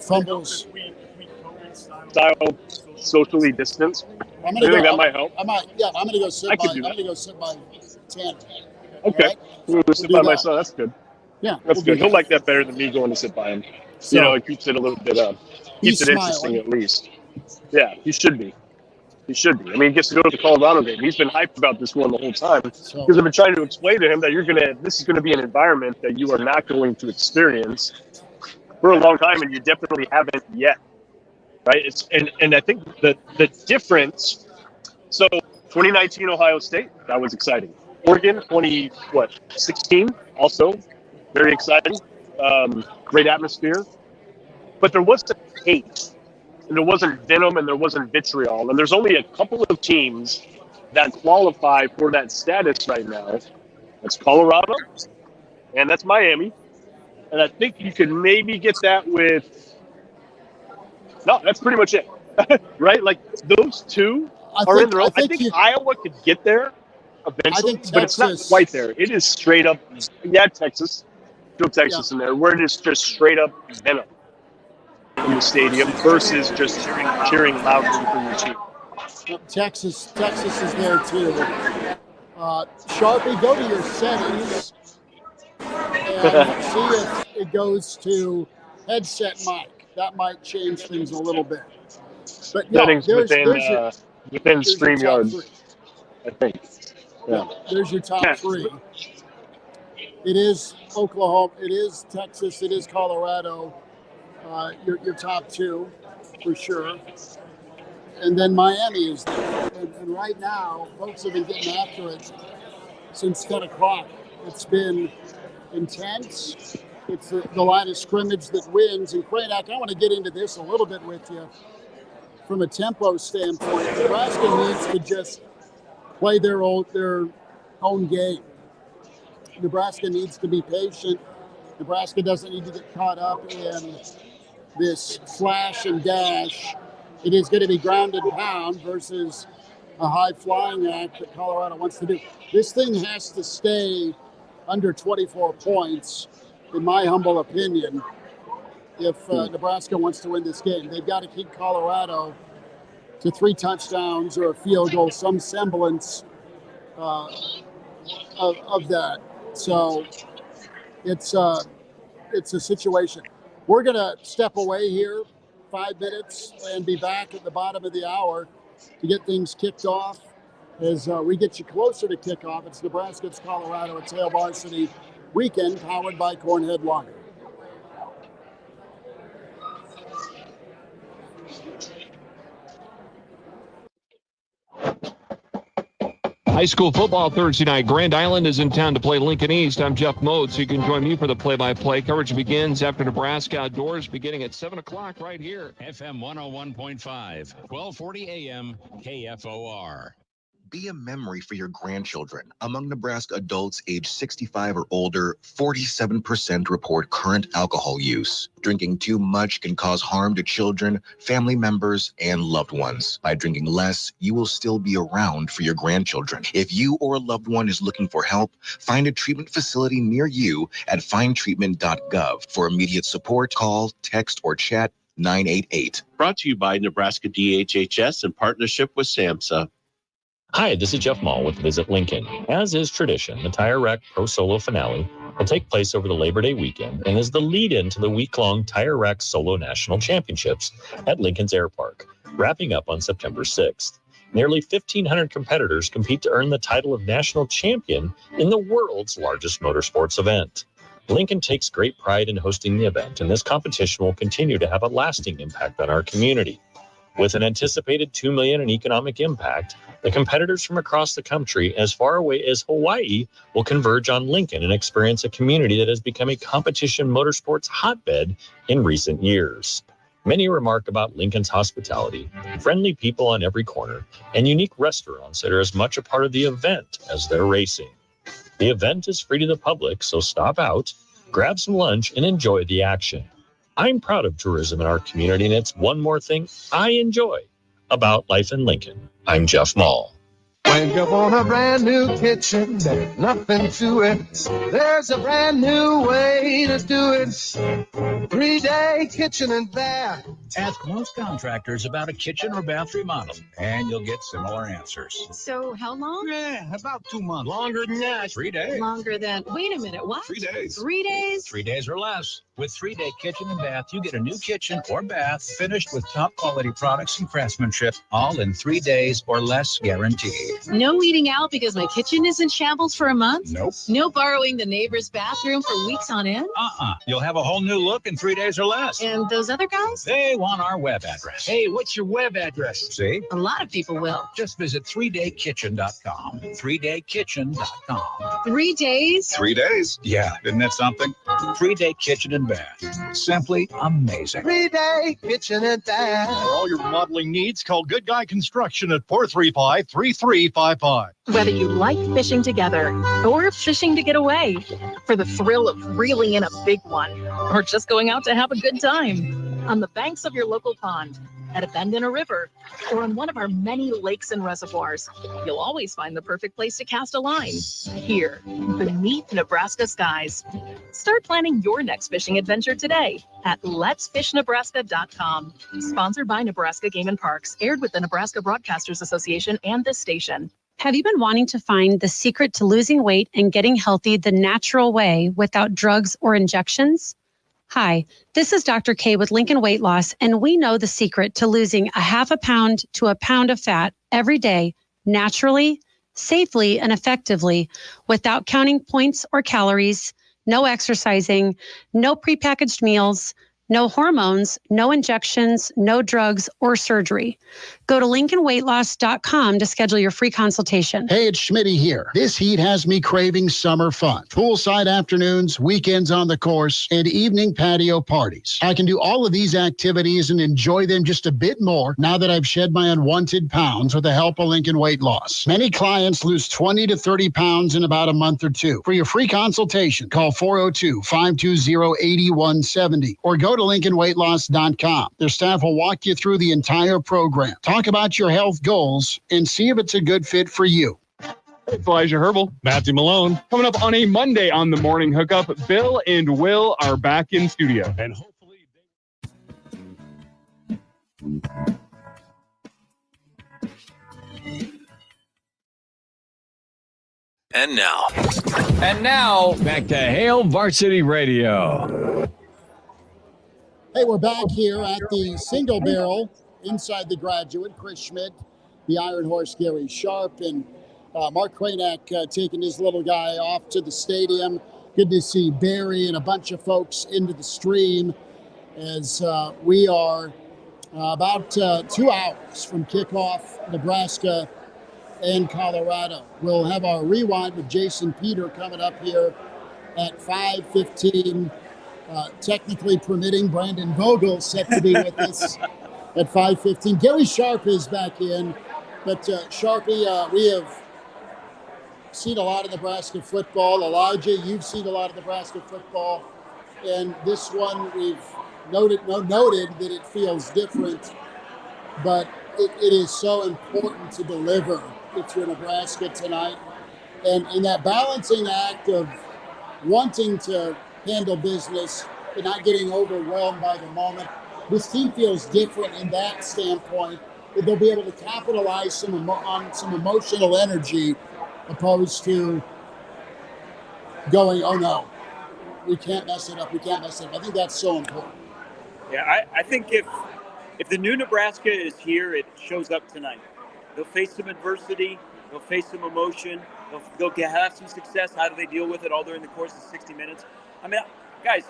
fumbles. Style socially distanced. I'm You gonna think go. that might help? I'm gonna go sit I by. could do I'm that. gonna go sit by 10. Okay. Right? We'll sit do by that. my son. That's good. Yeah, That's we'll do good. He'll that. like that better than me going to sit by him. So It keeps it a little bit he's keeps it interesting smiling. at least. Yeah, he should be. He should be. I mean, he gets to go to the Colorado game. He's been hyped about this one the whole time because I've been trying to explain to him that this is gonna be an environment that you are not going to experience for a long time, and you definitely haven't yet, right? And I think the difference. So 2019 Ohio State, that was exciting. Oregon 16, also very exciting. Great atmosphere, but there wasn't hate. And there wasn't venom and there wasn't vitriol. And there's only a couple of teams that qualify for that status right now. That's Colorado and that's Miami. And I think you could maybe get that with that's pretty much it. Right? Like those two are in the row. I think Iowa could get there eventually, but it's not quite there. It is straight up Texas. Throw Texas in there, where it is just straight up venom in the stadium versus just cheering loudly for your team. Texas is there too. Sharpie, go to your settings and see if it goes to headset mic. That might change things a little bit. But no, settings within StreamYard, I think. Yeah. There's your top three. It is Oklahoma. It is Texas. It is Colorado. Your top two, for sure. And then Miami is there. And right now, folks have been getting after it since 10 o'clock. It's been intense. It's the line of scrimmage that wins. And Kranak, I want to get into this a little bit with you from a tempo standpoint. Nebraska needs to just play their own game. Nebraska needs to be patient. Nebraska doesn't need to get caught up in this flash and dash. It is going to be ground and pound versus a high-flying act that Colorado wants to do. This thing has to stay under 24 points, in my humble opinion, if Nebraska wants to win this game. They've got to keep Colorado to 3 touchdowns or a field goal, some semblance of that. So it's a situation. We're going to step away here 5 minutes and be back at the bottom of the hour to get things kicked off. As we get you closer to kickoff, it's Nebraska, it's Colorado, it's Hail Varsity Weekend, powered by Cornhead Lager. High school football Thursday night. Grand Island is in town to play Lincoln East. I'm Jeff Mode, so you can join me for the play-by-play. Coverage begins after Nebraska Outdoors, beginning at 7 o'clock right here. FM 101.5, 1240 AM, KFOR. Be a memory for your grandchildren. Among Nebraska adults age 65 or older, 47% report current alcohol use. Drinking too much can cause harm to children, family members, and loved ones. By drinking less, you will still be around for your grandchildren. If you or a loved one is looking for help, find a treatment facility near you at findtreatment.gov. For immediate support, call, text, or chat 988. Brought to you by Nebraska DHHS in partnership with SAMHSA. Hi, this is Jeff Mall with Visit Lincoln. As is tradition, the Tire Rack Pro Solo Finale will take place over the Labor Day weekend and is the lead-in to the week-long Tire Rack Solo National Championships at Lincoln's Air Park, wrapping up on September 6th. Nearly 1,500 competitors compete to earn the title of national champion in the world's largest motorsports event. Lincoln takes great pride in hosting the event, and this competition will continue to have a lasting impact on our community. With an anticipated $2 million in economic impact, the competitors from across the country, as far away as Hawaii, will converge on Lincoln and experience a community that has become a competition motorsports hotbed in recent years. Many remark about Lincoln's hospitality, friendly people on every corner, and unique restaurants that are as much a part of the event as their racing. The event is free to the public, so stop out, grab some lunch, and enjoy the action. I'm proud of tourism in our community, and it's one more thing I enjoy about life in Lincoln. I'm Jeff Mall. When you want a brand new kitchen, there's nothing to it. There's a brand new way to do it. 3-day kitchen and bath. Ask most contractors about a kitchen or bath remodel, and you'll get similar answers. So how long? About 2 months. Longer than that. 3 days. Longer than, wait a minute, what? 3 days. 3 days? 3 days or less. With 3-day kitchen and bath, you get a new kitchen or bath finished with top quality products and craftsmanship, all in 3 days or less guaranteed. No eating out because my kitchen is in shambles for a month? Nope. No borrowing the neighbor's bathroom for weeks on end? You'll have a whole new look in 3 days or less. And those other guys? They want our web address. Hey, what's your web address? See? A lot of people will. Just visit 3daykitchen.com. 3daykitchen.com. 3 days? 3 days. Yeah, isn't that something? 3-day kitchen and bath. Simply amazing. 3-day kitchen and bath. For all your remodeling needs, call Good Guy Construction at 435-3355. Whether you like fishing together or fishing to get away, for the thrill of reeling in a big one, or just going out to have a good time, on the banks of your local pond, at a bend in a river, or on one of our many lakes and reservoirs, you'll always find the perfect place to cast a line, here, beneath Nebraska skies. Start planning your next fishing adventure today at letsfishnebraska.com. Sponsored by Nebraska Game and Parks, aired with the Nebraska Broadcasters Association and this station. Have you been wanting to find the secret to losing weight and getting healthy the natural way without drugs or injections? Hi, this is Dr. K with Lincoln Weight Loss, and we know the secret to losing a half a pound to a pound of fat every day, naturally, safely, and effectively, without counting points or calories, no exercising, no prepackaged meals, no hormones, no injections, no drugs, or surgery. Go to LincolnWeightLoss.com to schedule your free consultation. Hey, it's Schmitty here. This heat has me craving summer fun. Poolside afternoons, weekends on the course, and evening patio parties. I can do all of these activities and enjoy them just a bit more now that I've shed my unwanted pounds with the help of Lincoln Weight Loss. Many clients lose 20 to 30 pounds in about a month or two. For your free consultation, call 402-520-8170 or go to LincolnWeightLoss.com. Their staff will walk you through the entire program. Talk about your health goals and see if it's a good fit for you. It's Elijah Herbal, Matthew Malone. Coming up on a Monday on the Morning Hookup, Bill and Will are back in studio. And hopefully And now, back to Hail Varsity Radio. Hey, we're back here at the Single Barrel inside the Graduate. Chris Schmidt, the Iron Horse, Gary Sharp, and Mark Kranak taking his little guy off to the stadium. Good to see Barry and a bunch of folks into the stream as we are about 2 hours from kickoff, Nebraska and Colorado. We'll have our rewind with Jason Peter coming up here at 5:15. Technically permitting, Brandon Vogel set to be with us at 5:15. Gary Sharp is back in, but Sharpie, we have seen a lot of Nebraska football. Elijah, you've seen a lot of Nebraska football, and this one we've noted that it feels different, but it is so important to deliver if you're Nebraska tonight, and in that balancing act of wanting to handle business but not getting overwhelmed by the moment. This team feels different in that standpoint, that they'll be able to capitalize on some emotional energy opposed to going, oh no, we can't mess it up. I think that's so important. Yeah, I think if the new Nebraska is here, it shows up tonight. They'll face some adversity. They'll face some emotion. They'll have some success. How do they deal with it all during the course of 60 minutes? I mean, guys,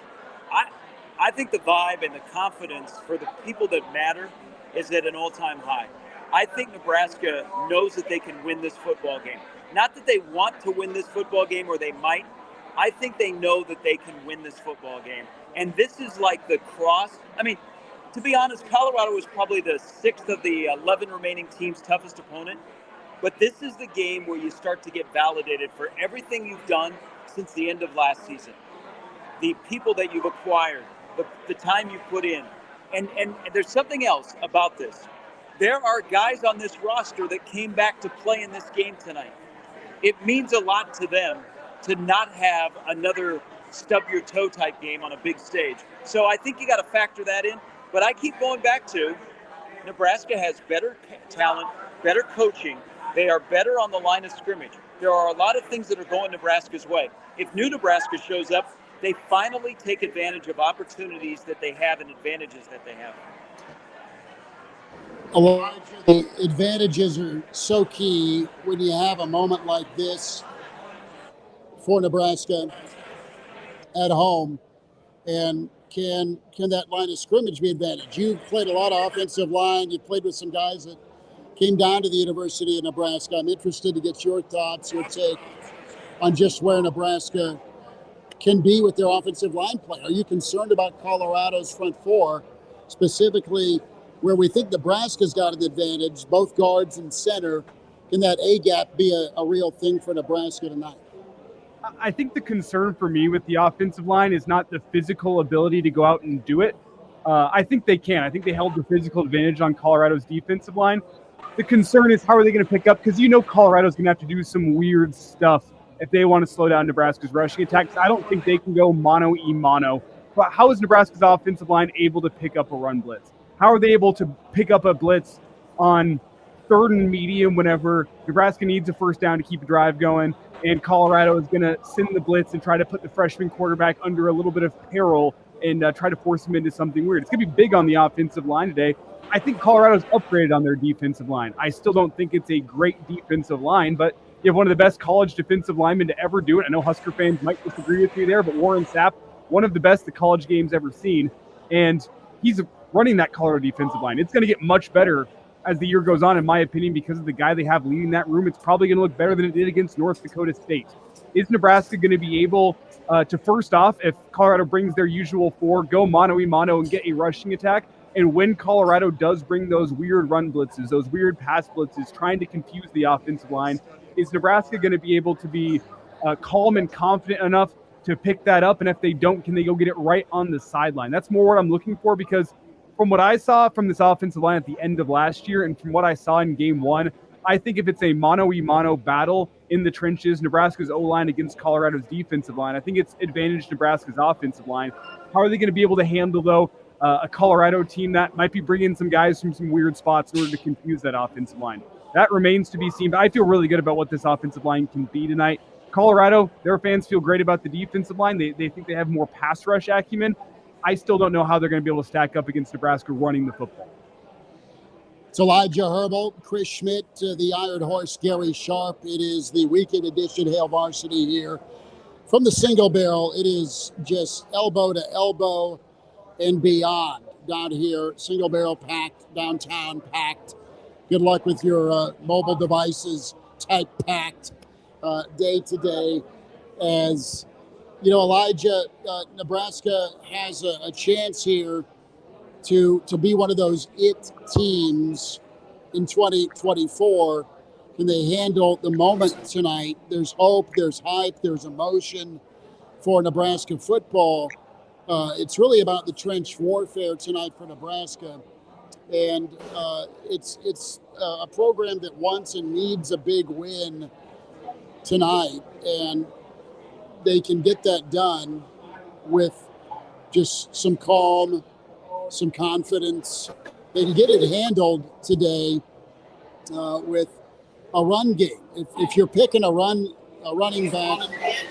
I think the vibe and the confidence for the people that matter is at an all-time high. I think Nebraska knows that they can win this football game. Not that they want to win this football game or they might. I think they know that they can win this football game. And this is like the cross. I mean, to be honest, Colorado was probably the 6th of the 11 remaining teams' toughest opponent. But this is the game where you start to get validated for everything you've done since the end of last season. The people that you've acquired, the time you put in. And there's something else about this. there are guys on this roster that came back to play in this game tonight. It means a lot to them to not have another stub your toe type game on a big stage. So I think you got to factor that in. But I keep going back to Nebraska has better talent, better coaching. They are better on the line of scrimmage. There are a lot of things that are going Nebraska's way. If new Nebraska shows up, they finally take advantage of opportunities that they have and advantages that they have. Elijah, the advantages are so key when you have a moment like this for Nebraska at home. And can that line of scrimmage be advantage? You've played a lot of offensive line. You've played with some guys that came down to the University of Nebraska. I'm interested to get your thoughts, your take on just where Nebraska can be with their offensive line play. Are you concerned about Colorado's front four, specifically where we think Nebraska's got an advantage, both guards and center? Can that A-gap be a real thing for Nebraska tonight? I think the concern for me with the offensive line is not the physical ability to go out and do it. I think they can. I think they held the physical advantage on Colorado's defensive line. The concern is how are they going to pick up? Because Colorado's going to have to do some weird stuff if they want to slow down Nebraska's rushing attacks. I don't think they can go mano-a-mano. But how is Nebraska's offensive line able to pick up a run blitz? How are they able to pick up a blitz on third and medium whenever Nebraska needs a first down to keep a drive going, and Colorado is going to send the blitz and try to put the freshman quarterback under a little bit of peril and try to force him into something weird? It's going to be big on the offensive line today. I think Colorado's upgraded on their defensive line. I still don't think it's a great defensive line, but you have one of the best college defensive linemen to ever do it. I know Husker fans might disagree with me there, but Warren Sapp, one of the best the college game's ever seen, and he's running that Colorado defensive line. It's going to get much better as the year goes on, in my opinion, because of the guy they have leading that room. It's probably going to look better than it did against North Dakota State. Is Nebraska going to be able to, first off, if Colorado brings their usual four, go mano-a-mano and get a rushing attack? And when Colorado does bring those weird run blitzes, those weird pass blitzes, trying to confuse the offensive line, is Nebraska going to be able to be calm and confident enough to pick that up? And if they don't, can they go get it right on the sideline? That's more what I'm looking for, because from what I saw from this offensive line at the end of last year and from what I saw in game one, I think if it's a mano-a-mano battle in the trenches, Nebraska's O-line against Colorado's defensive line, I think it's advantage Nebraska's offensive line. How are they going to be able to handle, though, a Colorado team that might be bringing some guys from some weird spots in order to confuse that offensive line? That remains to be seen, but I feel really good about what this offensive line can be tonight. Colorado, their fans feel great about the defensive line. They think they have more pass rush acumen. I still don't know how they're going to be able to stack up against Nebraska running the football. It's Elijah Herbal, Chris Schmidt, the Iron Horse, Gary Sharp. It is the weekend edition Hail Varsity here from the Single Barrel. It is just elbow to elbow and beyond down here. Single Barrel packed, downtown packed. Good luck with your mobile devices, type packed day to day. As you know, Elijah, Nebraska has a chance here to be one of those it teams in 2024. Can they handle the moment tonight? There's hope, there's hype, there's emotion for Nebraska football. It's really about the trench warfare tonight for Nebraska. And it's a program that wants and needs a big win tonight. And they can get that done with just some calm, some confidence. They can get it handled today with a run game. If you're picking a running back,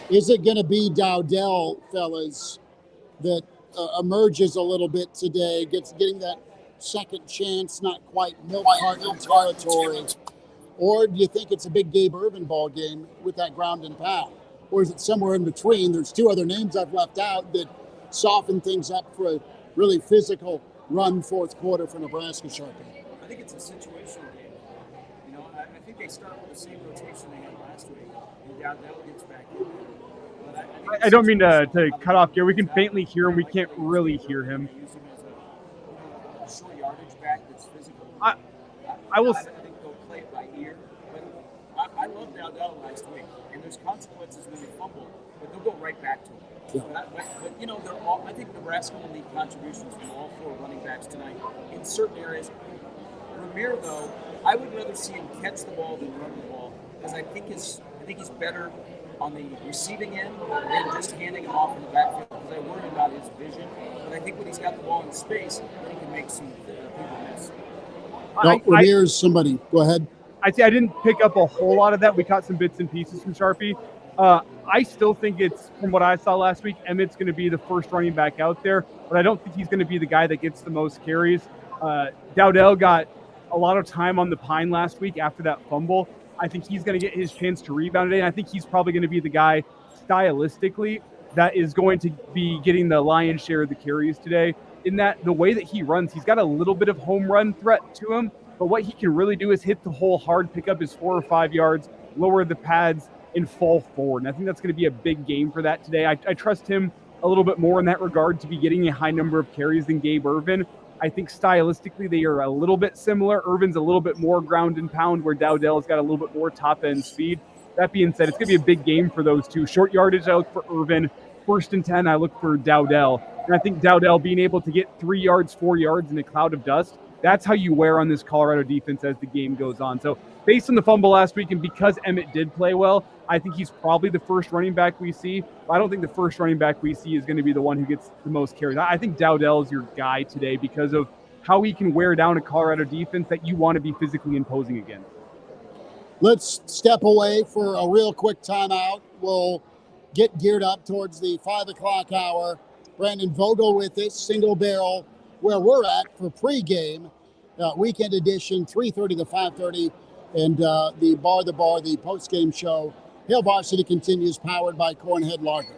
is it going to be Dowdell, fellas, that emerges a little bit today, getting that second chance, not quite milk carton territory? Or do you think it's a big Gabe Irvin ball game with that ground and pound? Or is it somewhere in between? There's two other names I've left out that soften things up for a really physical run fourth quarter for Nebraska, Sharpie. I think it's a situational game. You know, I think they start with the same rotation they had last week, and Dowdell gets back in there. I don't mean to cut off here. We can faintly hear him. We can't really hear him. Use him as a short yardage back that's physical. I will. I think they'll play it by ear. But I love Dowdell last week, and there's consequences when they fumble, but they'll go right back to him. Yeah. But you know, I think Nebraska will need contributions from all four running backs tonight in certain areas. Mir, though, I would rather see him catch the ball than run the ball, because I think he's better on the receiving end than just handing him off in the backfield, because I worry about his vision. But I think when he's got the ball in space, then he can make some people miss. Here's somebody. Go ahead. I didn't pick up a whole lot of that. We caught some bits and pieces from Sharpie. I still think it's, from what I saw last week, Emmett's going to be the first running back out there, but I don't think he's going to be the guy that gets the most carries. Dowdell got a lot of time on the pine last week after that fumble. I think he's going to get his chance to rebound today, and I think he's probably going to be the guy stylistically that is going to be getting the lion's share of the carries today. In that, the way that he runs, he's got a little bit of home run threat to him, but what he can really do is hit the hole hard, pick up his 4 or 5 yards, lower the pads, and fall forward. And I think that's going to be a big game for that today. I trust him a little bit more in that regard to be getting a high number of carries than Gabe Ervin. I think stylistically they are a little bit similar. Irvin's a little bit more ground and pound, where Dowdell's got a little bit more top end speed. That being said, it's going to be a big game for those two. Short yardage, I look for Ervin. 1st and 10, I look for Dowdell. And I think Dowdell being able to get 3 yards, 4 yards in a cloud of dust, that's how you wear on this Colorado defense as the game goes on. So based on the fumble last week, and because Emmett did play well, I think he's probably the first running back we see. But I don't think the first running back we see is going to be the one who gets the most carries. I think Dowdell is your guy today because of how he can wear down a Colorado defense that you want to be physically imposing against. Let's step away for a real quick timeout. We'll get geared up towards the 5 o'clock hour. Brandon Vogel with us, Single Barrel, where we're at for pregame, weekend edition, 3:30 to 5:30, and the Bar, the postgame show. Hail Varsity continues, powered by Cornhead Lager.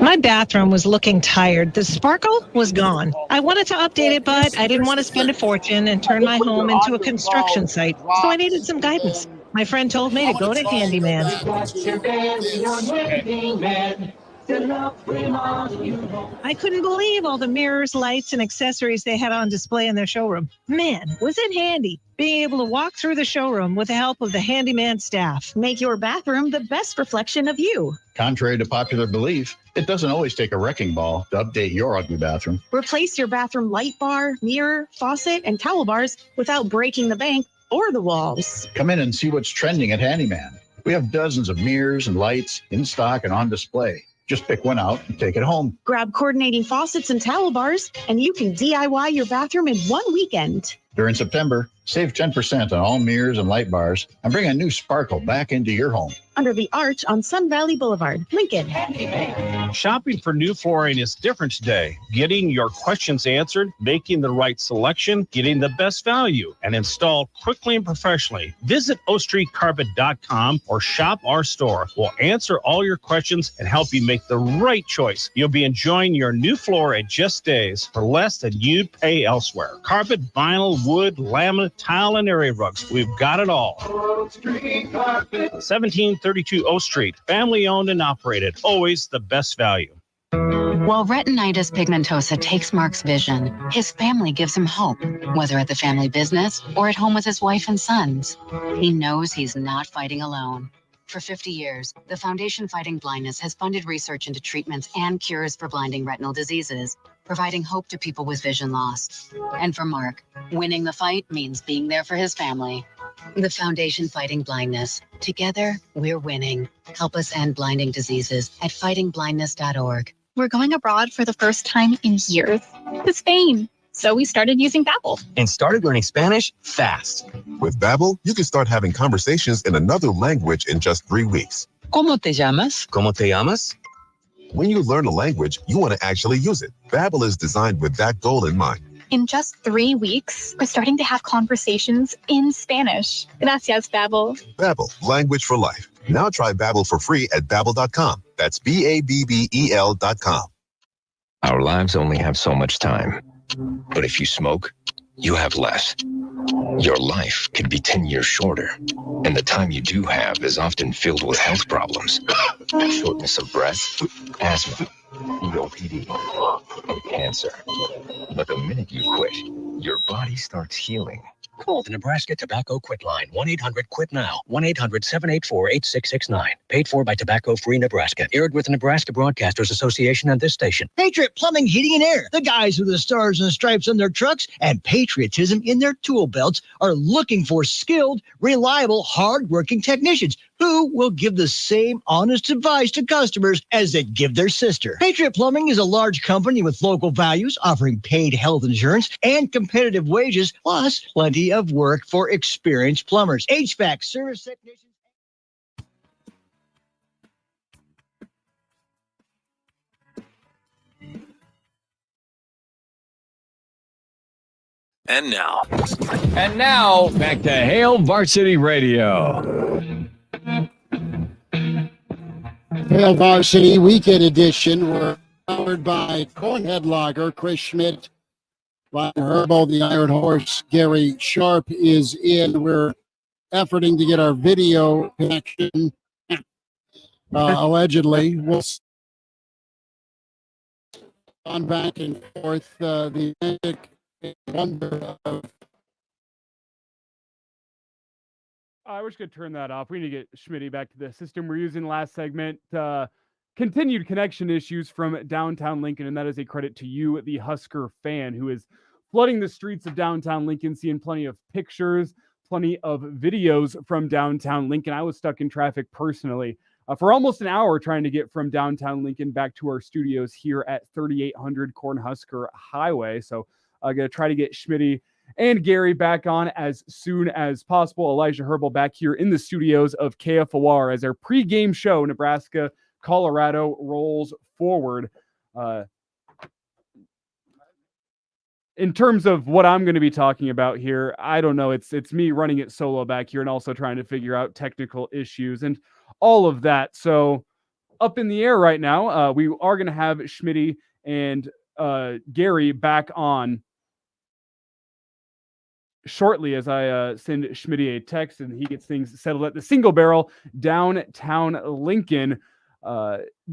My bathroom was looking tired. The sparkle was gone. I wanted to update it, but I didn't want to spend a fortune and turn my home into a construction site, so I needed some guidance. My friend told me to go to Handyman. I couldn't believe all the mirrors, lights, and accessories they had on display in their showroom. Man, was it handy being able to walk through the showroom with the help of the Handyman staff. Make your bathroom the best reflection of you. Contrary to popular belief, it doesn't always take a wrecking ball to update your ugly bathroom. Replace your bathroom light bar, mirror, faucet, and towel bars without breaking the bank or the walls. Come in and see what's trending at Handyman. We have dozens of mirrors and lights in stock and on display. Just pick one out and take it home. Grab coordinating faucets and towel bars, and you can DIY your bathroom in one weekend. During September, save 10% on all mirrors and light bars and bring a new sparkle back into your home. Under the arch on Sun Valley Boulevard, Lincoln. Shopping for new flooring is different today. Getting your questions answered, making the right selection, getting the best value, and installed quickly and professionally. Visit ostreetcarpet.com or shop our store. We'll answer all your questions and help you make the right choice. You'll be enjoying your new floor in just days for less than you'd pay elsewhere. Carpet, vinyl, wood, laminate, tile, and area rugs. We've got it all. 1732 O Street, family owned and operated, always the best value. While retinitis pigmentosa takes Mark's vision, his family gives him hope, whether at the family business or at home with his wife and sons. He knows he's not fighting alone. For 50 years, the Foundation Fighting Blindness has funded research into treatments and cures for blinding retinal diseases, providing hope to people with vision loss. And for Mark, winning the fight means being there for his family. The Foundation Fighting Blindness. Together, we're winning. Help us end blinding diseases at fightingblindness.org. We're going abroad for the first time in years to Spain. So we started using Babbel. And started learning Spanish fast. With Babbel, you can start having conversations in another language in just 3 weeks. ¿Cómo te llamas? ¿Cómo te llamas? When you learn a language, you want to actually use it. Babbel is designed with that goal in mind. In just 3 weeks, we're starting to have conversations in Spanish. Gracias, Babbel. Babbel, language for life. Now try Babbel for free at Babbel.com. That's Babbel.com. Our lives only have so much time. But if you smoke, you have less. Your life could be 10 years shorter. And the time you do have is often filled with health problems. Shortness of breath, asthma, COPD, and cancer. But the minute you quit, your body starts healing. Call the Nebraska Tobacco Quit Line, 1-800-QUIT-NOW, 1-800-784-8669. Paid for by Tobacco Free Nebraska. Aired with the Nebraska Broadcasters Association and this station. Patriot Plumbing, Heating, and Air. The guys with the stars and stripes on their trucks and patriotism in their tool belts are looking for skilled, reliable, hard-working technicians who will give the same honest advice to customers as they give their sister. Patriot Plumbing is a large company with local values, offering paid health insurance and competitive wages, plus plenty of work for experienced plumbers, HVAC service technicians. And now, back to Hail Varsity Radio. Hail Varsity Weekend Edition. We're powered by Cornhead Lager, Chris Schmidt, Ryan Herbal, the Iron Horse, Gary Sharp is in. We're efforting to get our video connection, allegedly. We'll on back and forth. The wonder of. I wish I could turn that off. We need to get Schmitty back to the system we're using last segment. Continued connection issues from downtown Lincoln, and that is a credit to you, the Husker fan, who is flooding the streets of downtown Lincoln, seeing plenty of pictures, plenty of videos from downtown Lincoln. I was stuck in traffic personally for almost an hour trying to get from downtown Lincoln back to our studios here at 3800 Cornhusker Highway. So I'm going to try to get Schmitty and Gary back on as soon as possible. Elijah Herbal back here in the studios of KFOR as our pregame show, Nebraska-Colorado, rolls forward. In terms of what I'm going to be talking about here, I don't know. It's me running it solo back here and also trying to figure out technical issues and all of that. So up in the air right now, we are going to have Schmitty and Gary back on shortly as I send Schmitty a text and he gets things settled at the Single Barrel downtown Lincoln,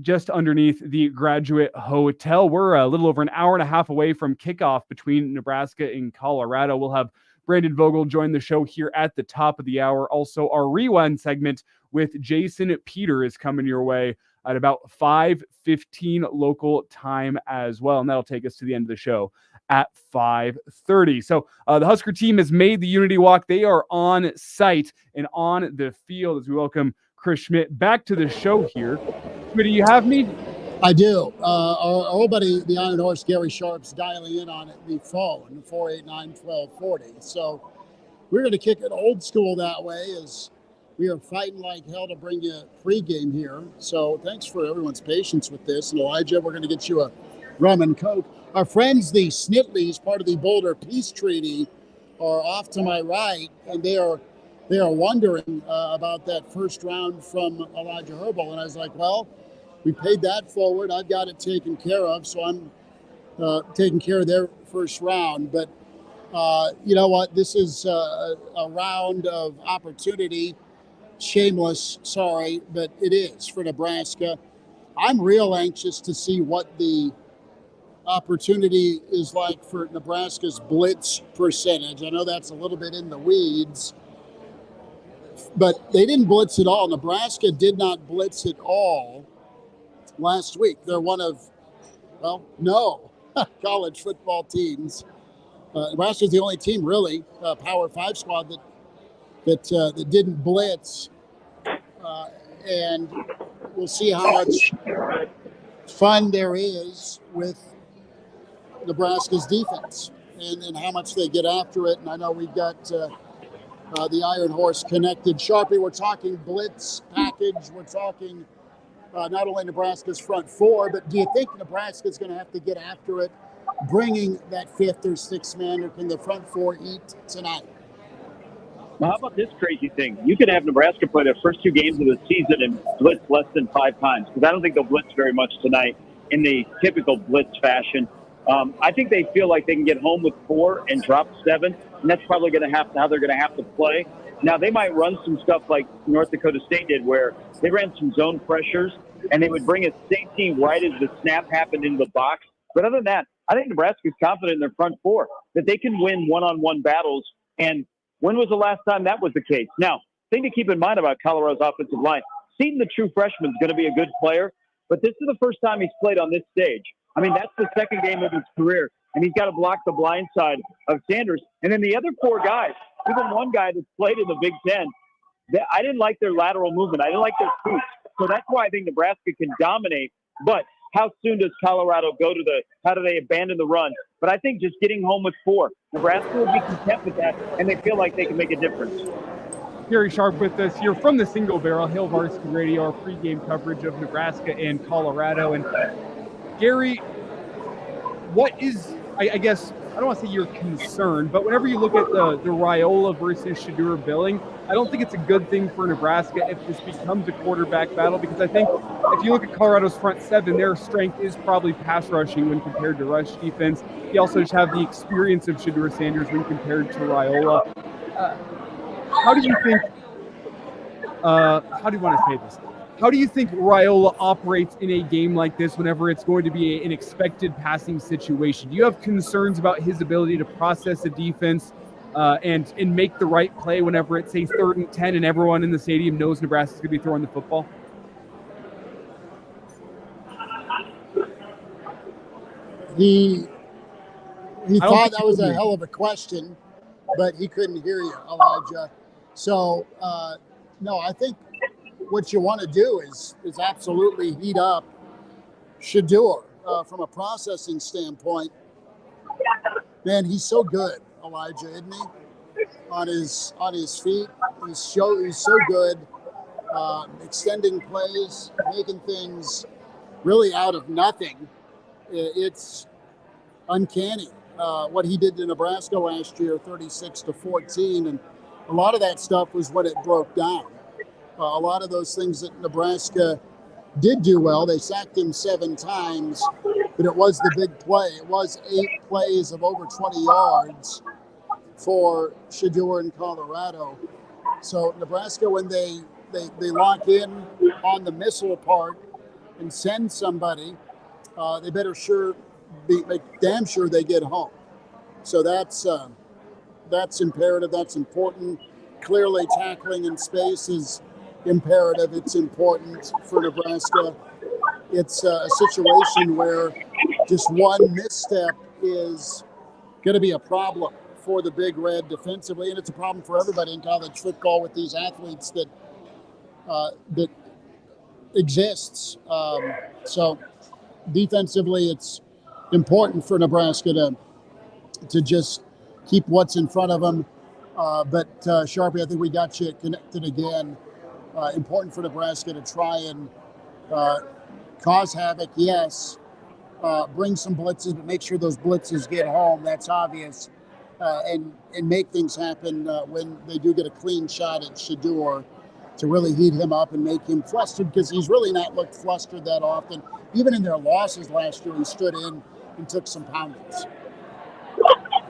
just underneath the Graduate Hotel. We're a little over an hour and a half away from kickoff between Nebraska and Colorado. We'll have Brandon Vogel join the show here at the top of the hour. Also, our rewind segment with Jason Peter is coming your way at about 5:15 local time as well, and that'll take us to the end of the show at 5:30. So the Husker team has made the Unity Walk. They are on site and on the field as we welcome Chris Schmidt back to the show here. Schmidt, do you have me? I do. Our old buddy, the Iron Horse, Gary Sharp's dialing in on the phone, 489-1240. So we're going to kick it old school that way as we are fighting like hell to bring you pregame here. So thanks for everyone's patience with this. And Elijah, we're going to get you a rum and Coke. Our friends, the Snitleys, part of the Boulder Peace Treaty, are off to my right, and they are wondering about that first round from Elijah Herbal. And I was like, well, we paid that forward. I've got it taken care of, so I'm taking care of their first round. But you know what? This is a round of opportunity. Shameless, sorry, but it is for Nebraska. I'm real anxious to see what the opportunity is like for Nebraska's blitz percentage. I know that's a little bit in the weeds, but they didn't blitz at all. Nebraska did not blitz at all last week. They're one of, well, no college football teams. Nebraska's the only team, really, Power 5 squad that didn't blitz. And we'll see how much fun there is with Nebraska's defense and how much they get after it. And I know we've got the Iron Horse connected. Sharpie, we're talking blitz package. We're talking not only Nebraska's front four, but do you think Nebraska's going to have to get after it, bringing that fifth or sixth man, or can the front four eat tonight? Well, how about this crazy thing? You could have Nebraska play their first two games of the season and blitz less than 5 times, because I don't think they'll blitz very much tonight in the typical blitz fashion. I think they feel like they can get home with 4 and drop 7, and that's probably going to have how they're going to have to play. Now, they might run some stuff like North Dakota State did, where they ran some zone pressures, and they would bring a safety right as the snap happened into the box. But other than that, I think Nebraska's confident in their front four, that they can win one-on-one battles and When was the last time that was the case? Now, thing to keep in mind about Colorado's offensive line, Seaton, the true freshman, is going to be a good player, but this is the first time he's played on this stage. I mean, that's the second game of his career, and he's got to block the blind side of Sanders. And then the other four guys, even one guy that's played in the Big Ten, I didn't like their lateral movement. I didn't like their feet. So that's why I think Nebraska can dominate. But how soon does Colorado go to how do they abandon the run? But I think just getting home with 4, Nebraska will be content with that, and they feel like they can make a difference. Gary Sharp with us here from the Single Barrel, Hail Varsity Radio, our pregame coverage of Nebraska and Colorado. And Gary, what is, I guess, I don't want to say you're concerned, but whenever you look at the Raiola versus Shedeur billing, I don't think it's a good thing for Nebraska if this becomes a quarterback battle, because I think if you look at Colorado's front 7, their strength is probably pass rushing when compared to rush defense. You also just have the experience of Shedeur Sanders when compared to Raiola. How do you think, how do you want to say this? How do you think Raiola operates in a game like this whenever it's going to be an expected passing situation? Do you have concerns about his ability to process a defense and make the right play whenever it's, say, 3rd and 10 and everyone in the stadium knows Nebraska's going to be throwing the football? He thought that was a hell of a question, but he couldn't hear you, Elijah. So, no, I think what you want to do is absolutely heat up Shedeur from a processing standpoint. Man, he's so good, Elijah, isn't he? On his feet, he's so good, extending plays, making things really out of nothing. It's uncanny what he did to Nebraska last year, 36-14, and a lot of that stuff was when it broke down. A lot of those things that Nebraska did do well, they sacked him 7 times, but it was the big play. It was 8 plays of over 20 yards for Shedeur in Colorado. So Nebraska, when they lock in on the missile part and send somebody, they better make damn sure they get home. So that's imperative. That's important. Clearly, tackling in space is imperative. It's important for Nebraska. It's a situation where just one misstep is going to be a problem for the Big Red defensively, and it's a problem for everybody in college football with these athletes that exists. So defensively, it's important for Nebraska to just keep what's in front of them. But Sharpie, I think we got you connected again. Important for Nebraska to try and cause havoc, yes. Bring some blitzes, but make sure those blitzes get home. That's obvious. And make things happen when they do get a clean shot at Shedeur to really heat him up and make him flustered, because he's really not looked flustered that often. Even in their losses last year, he stood in and took some poundings.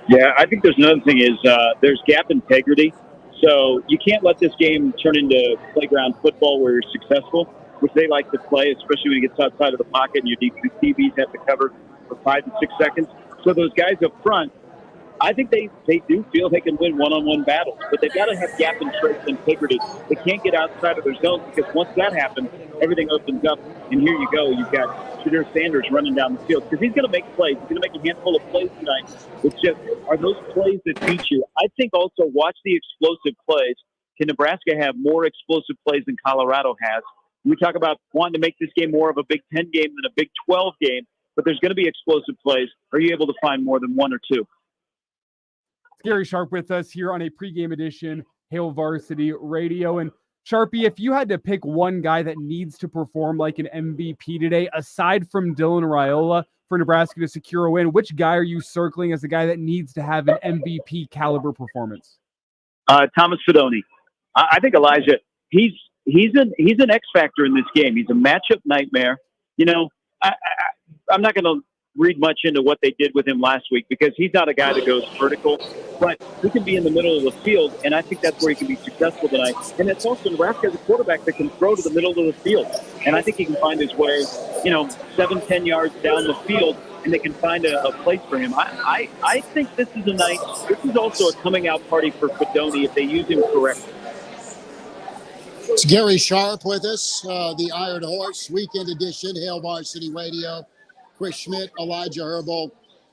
Yeah, I think there's another thing is there's gap integrity. So you can't let this game turn into playground football where you're successful, which they like to play, especially when it gets outside of the pocket and your DBs have to cover for 5 to 6 seconds. So those guys up front, I think they do feel they can win one-on-one battles, but they've got to have gap integrity. They can't get outside of their zones, because once that happens, everything opens up, and here you go. You've got Shedeur Sanders running down the field, because he's going to make plays. He's going to make a handful of plays tonight. It's just, are those plays that beat you? I think also watch the explosive plays. Can Nebraska have more explosive plays than Colorado has? We talk about wanting to make this game more of a Big Ten game than a Big 12 game, but there's going to be explosive plays. Are you able to find more than 1 or 2? Gary Sharp with us here on a pregame edition, Hail Varsity Radio. And Sharpie, if you had to pick one guy that needs to perform like an MVP today, aside from Dylan Raiola, for Nebraska to secure a win, which guy are you circling as the guy that needs to have an MVP caliber performance? Thomas Fidone. I think Elijah, he's an X factor in this game. He's a matchup nightmare. You know, I'm not going to read much into what they did with him last week, because he's not a guy that goes vertical. but he can be in the middle of the field, and I think that's where he can be successful tonight. And it's also Nebraska has a quarterback that can throw to the middle of the field, and I think he can find his way, 7-10 yards down the field, and they can find a place for him. I think this is a night. This is also a coming out party for Fedoni if they use him correctly. It's Gary Sharp with us, the Iron Horse Weekend Edition, Hail Varsity Radio. Chris Schmidt, Elijah Herbal,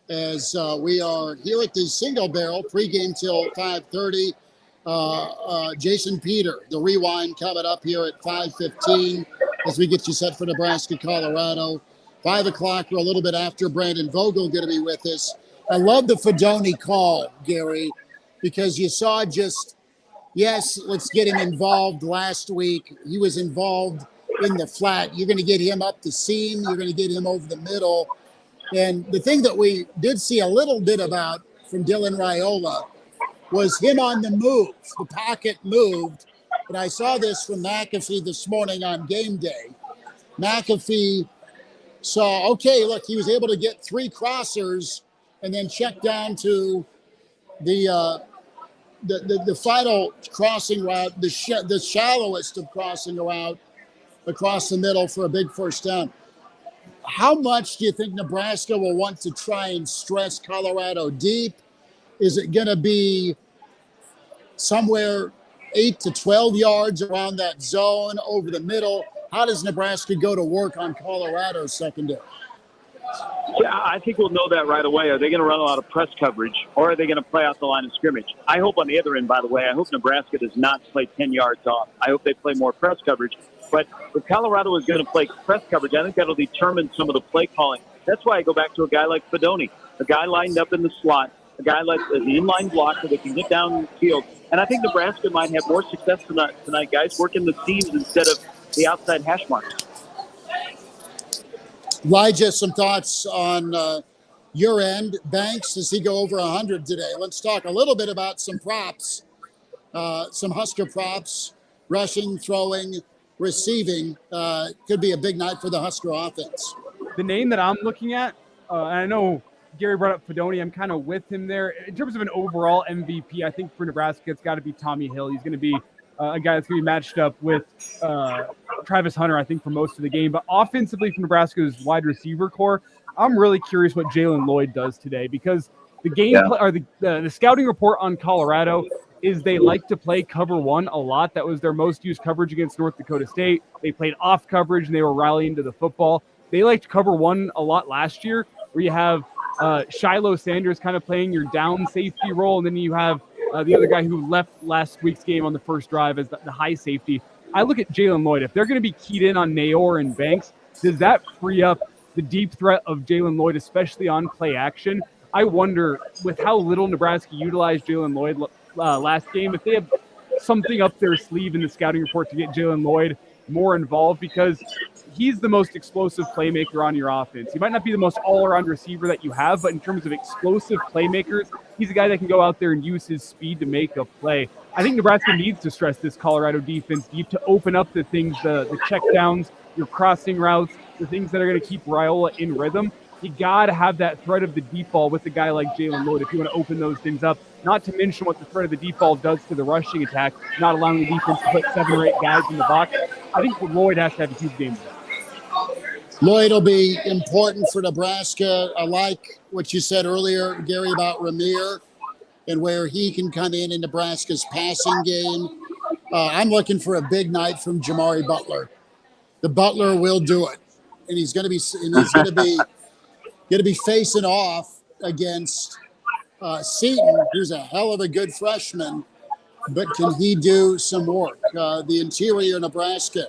as we are here at the Single Barrel, pregame till 5:30. Jason Peter, the rewind coming up here at 5:15 as we get you set for Nebraska-Colorado. 5 o'clock, we're a little bit after. Brandon Vogel going to be with us. I love the Fedoni call, Gary, because you saw just, yes, let's get him involved last week. He was involved in the flat. You're going to get him up the seam. You're going to get him over the middle. And the thing that we did see a little bit about from Dylan Raiola was him on the move. The pocket moved. And I saw this from McAfee this morning on game day. McAfee saw, okay, look, he was able to get 3 crossers and then check down to the final crossing route, the shallowest of crossing route across the middle for a big first down. How much do you think Nebraska will want to try and stress Colorado deep? Is it going to be somewhere 8 to 12 yards around that zone over the middle? How does Nebraska go to work on Colorado's secondary? Yeah, I think we'll know that right away. Are they going to run a lot of press coverage, or are they going to play out the line of scrimmage? I hope on the other end, by the way, I hope Nebraska does not play 10 yards off. I hope they play more press coverage. But if Colorado is going to play press coverage, I think that'll determine some of the play calling. That's why I go back to a guy like Fedoni, a guy lined up in the slot, a guy like the inline blocker that can get down the field. And I think Nebraska might have more success tonight, guys, working the seams instead of the outside hash marks. Elijah, some thoughts on your end. Banks, does he go over 100 today? Let's talk a little bit about some props, some Husker props, rushing, throwing, receiving. Could be a big night for the Husker offense. The name that I'm looking at, and I know Gary brought up Fedoni, I'm kind of with him there. In terms of an overall MVP, I think for Nebraska, it's got to be Tommy Hill. He's going to be a guy that's going to be matched up with Travis Hunter, I think, for most of the game. But offensively for Nebraska's wide receiver core, I'm really curious what Jalen Lloyd does today, because the game or the scouting report on Colorado is they like to play cover one a lot. That was their most used coverage against North Dakota State. They played off coverage and they were rallying to the football. They liked cover one a lot last year, where you have Shiloh Sanders kind of playing your down safety role, and then you have the other guy who left last week's game on the first drive as the high safety. I look at Jalen Lloyd. If they're going to be keyed in on Nayor and Banks, does that free up the deep threat of Jalen Lloyd, especially on play action? I wonder, with how little Nebraska utilized Jalen Lloyd last game, if they have something up their sleeve in the scouting report to get Jalen Lloyd more involved, because he's the most explosive playmaker on your offense. He might not be the most all-around receiver that you have, but in terms of explosive playmakers, he's a guy that can go out there and use his speed to make a play. I think Nebraska needs to stress this Colorado defense deep to open up the things, the check downs, your crossing routes, the things that are going to keep Raiola in rhythm. You got to have that threat of the deep ball with a guy like Jalen Lloyd if you want to open those things up, not to mention what the threat of the deep ball does to the rushing attack, not allowing the defense to put 7 or 8 guys in the box. I think Lloyd has to have a huge game today. Lloyd will be important for Nebraska. I like what you said earlier, Gary, about Ramir and where he can come in Nebraska's passing game. I'm looking for a big night from Jamari Butler. The Butler will do it, and he's going to be facing off against Seton, who's a hell of a good freshman. But can he do some work? The interior Nebraska,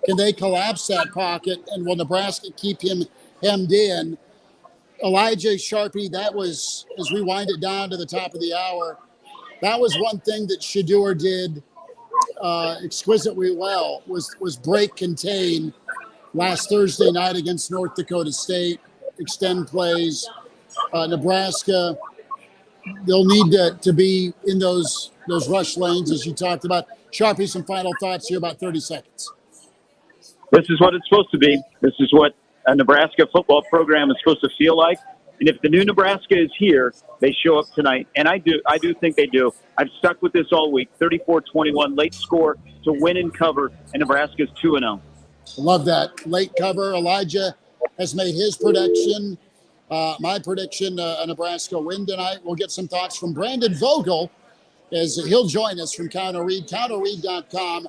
can they collapse that pocket, and will Nebraska keep him hemmed in? Elijah Sharpie, that was, as we wind it down to the top of the hour, that was one thing that Shedeur did exquisitely well, was break contain last Thursday night against North Dakota State, extend plays. Nebraska, they'll need to be in those rush lanes, as you talked about. Sharpie, some final thoughts here, about 30 seconds. This is what it's supposed to be. This is what a Nebraska football program is supposed to feel like. And if the new Nebraska is here, they show up tonight. And I do think they do. I've stuck with this all week. 34-21, late score to win and cover, and Nebraska's 2-0. Love that. Late cover. Elijah has made his prediction. My prediction, a Nebraska win tonight. We'll get some thoughts from Brandon Vogel as he'll join us from Counter-Read, counterread.com.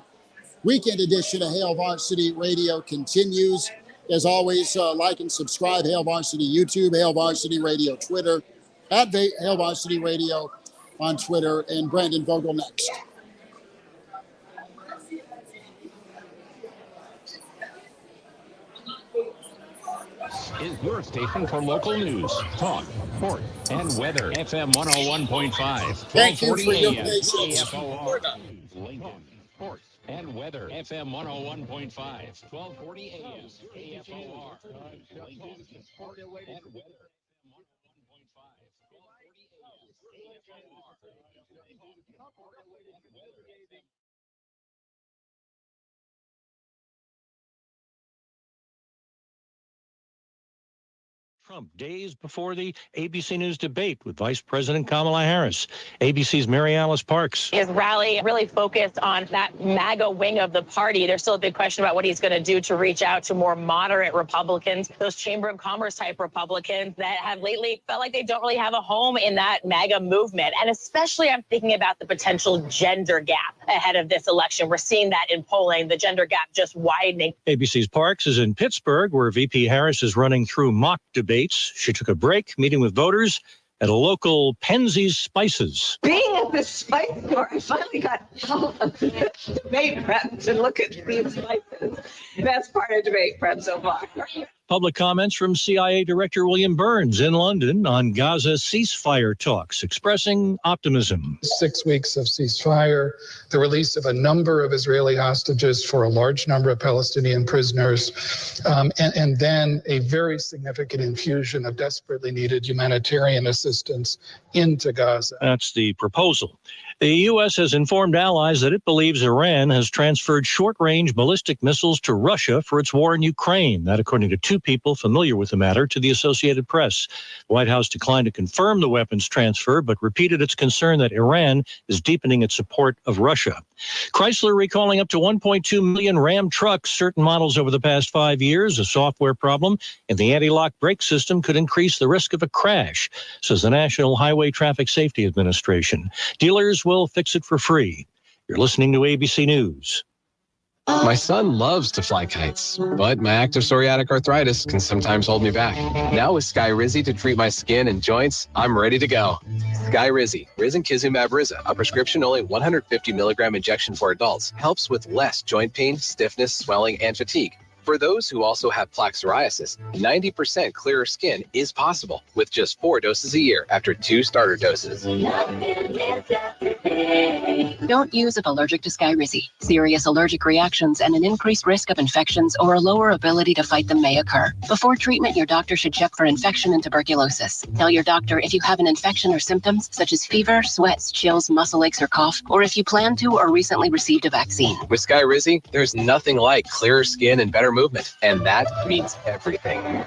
Weekend edition of Hail Varsity Radio continues. As always, like and subscribe. Hail Varsity YouTube, Hail Varsity Radio Twitter, at Hail Varsity Radio on Twitter, and Brandon Vogel next. Is your station for local news, talk, sports, and weather. FM 101.5. Thank you for your patience. Lincoln, sports, and weather. FM 101.5. 1240 AM. KFOR. Lincoln, sports, and weather. Trump days before the ABC News debate with Vice President Kamala Harris. ABC's Mary Alice Parks. His rally really focused on that MAGA wing of the party. There's still a big question about what he's going to do to reach out to more moderate Republicans, those Chamber of Commerce type Republicans that have lately felt like they don't really have a home in that MAGA movement. And especially I'm thinking about the potential gender gap ahead of this election. We're seeing that in polling, the gender gap just widening. ABC's Parks is in Pittsburgh, where VP Harris is running through mock debates. She took a break, meeting with voters at a local Penzeys Spices. Being at the spice store, I finally got all of the debate prep to look at these spices. That's part of debate prep so far. Public comments from CIA Director William Burns in London on Gaza ceasefire talks, expressing optimism. 6 weeks of ceasefire, the release of a number of Israeli hostages for a large number of Palestinian prisoners, and then a very significant infusion of desperately needed humanitarian assistance into Gaza. That's the proposal. The U.S. has informed allies that it believes Iran has transferred short-range ballistic missiles to Russia for its war in Ukraine. That, according to two people familiar with the matter, to the Associated Press. The White House declined to confirm the weapons transfer, but repeated its concern that Iran is deepening its support of Russia. Chrysler recalling up to 1.2 million Ram trucks, certain models over the past 5 years. A software problem in the anti-lock brake system could increase the risk of a crash, says the National Highway Traffic Safety Administration. Dealers will fix it for free. You're listening to ABC News. My son loves to fly kites, but my active psoriatic arthritis can sometimes hold me back. Now with Skyrizi to treat my skin and joints, I'm ready to go. Skyrizi, risankizumab Riza, a prescription-only 150 milligram injection for adults, helps with less joint pain, stiffness, swelling, and fatigue. For those who also have plaque psoriasis, 90% clearer skin is possible with just 4 doses a year after 2 starter doses. Don't use if allergic to Skyrizi. Serious allergic reactions and an increased risk of infections or a lower ability to fight them may occur. Before treatment, your doctor should check for infection and tuberculosis. Tell your doctor if you have an infection or symptoms such as fever, sweats, chills, muscle aches, or cough, or if you plan to or recently received a vaccine. With Skyrizi, there's nothing like clearer skin and better movement, and that means everything.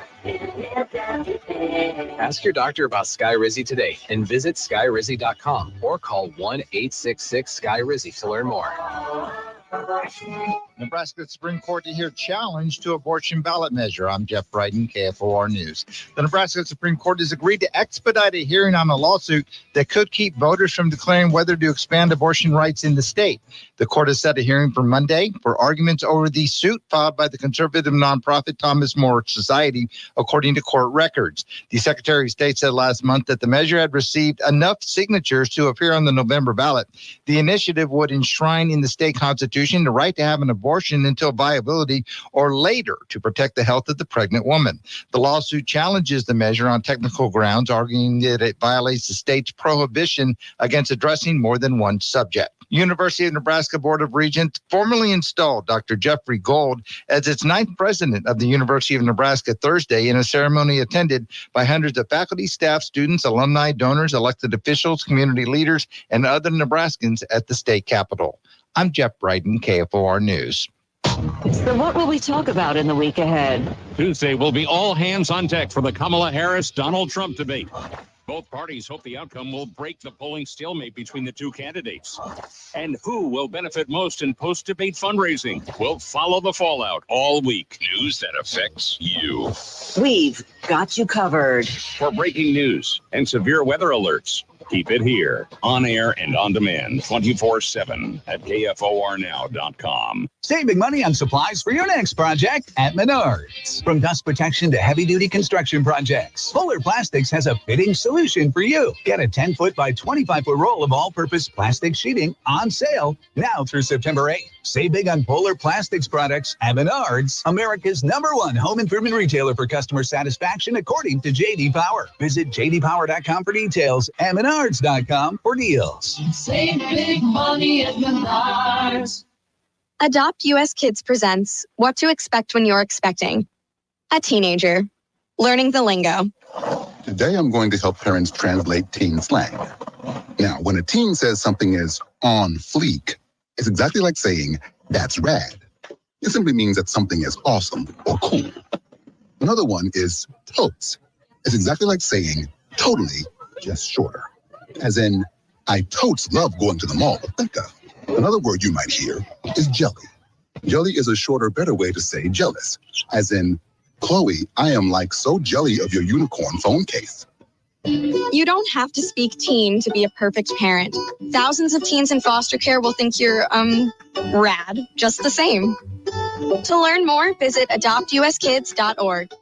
Ask your doctor about Skyrizi today and visit skyrizi.com or call 1-866-SKY-RIZI to learn more. Nebraska Supreme Court to hear challenge to abortion ballot measure. I'm Jeff Bryden, KFOR News. The Nebraska Supreme Court has agreed to expedite a hearing on a lawsuit that could keep voters from declaring whether to expand abortion rights in the state. The court has set a hearing for Monday for arguments over the suit filed by the conservative nonprofit Thomas More Society, according to court records. The Secretary of State said last month that the measure had received enough signatures to appear on the November ballot. The initiative would enshrine in the state constitution the right to have an abortion until viability or later to protect the health of the pregnant woman. The lawsuit challenges the measure on technical grounds, arguing that it violates the state's prohibition against addressing more than one subject. University of Nebraska Board of Regents formally installed Dr. Jeffrey Gold as its 9th president of the University of Nebraska Thursday in a ceremony attended by hundreds of faculty, staff, students, alumni, donors, elected officials, community leaders, and other Nebraskans at the state capitol. I'm Jeff Bryden, KFOR News. So what will we talk about in the week ahead? Tuesday will be all hands on deck for the Kamala Harris-Donald Trump debate. Both parties hope the outcome will break the polling stalemate between the two candidates. And who will benefit most in post-debate fundraising? We'll follow the fallout all week. News that affects you. We've got you covered. For breaking news and severe weather alerts, keep it here, on air and on demand, 24/7 at KFORnow.com. Save big money on supplies for your next project at Menards. From dust protection to heavy-duty construction projects, Polar Plastics has a fitting solution for you. Get a 10-foot by 25-foot roll of all-purpose plastic sheeting on sale now through September 8th. Save big on Polar Plastics products at Menards, America's #1 home improvement retailer for customer satisfaction according to J.D. Power. Visit jdpower.com for details and menards.com for deals. Save big money at Menards. Adopt US Kids presents What to Expect When You're Expecting. A teenager. Learning the lingo. Today, I'm going to help parents translate teen slang. Now, when a teen says something is on fleek, it's exactly like saying, that's rad. It simply means that something is awesome or cool. Another one is totes. It's exactly like saying, totally, just shorter. As in, I totes love going to the mall to think of. Another word you might hear is jelly. Jelly is a shorter, better way to say jealous. As in, Chloe, I am like so jelly of your unicorn phone case. You don't have to speak teen to be a perfect parent. Thousands of teens in foster care will think you're, rad, just the same. To learn more, visit adoptuskids.org.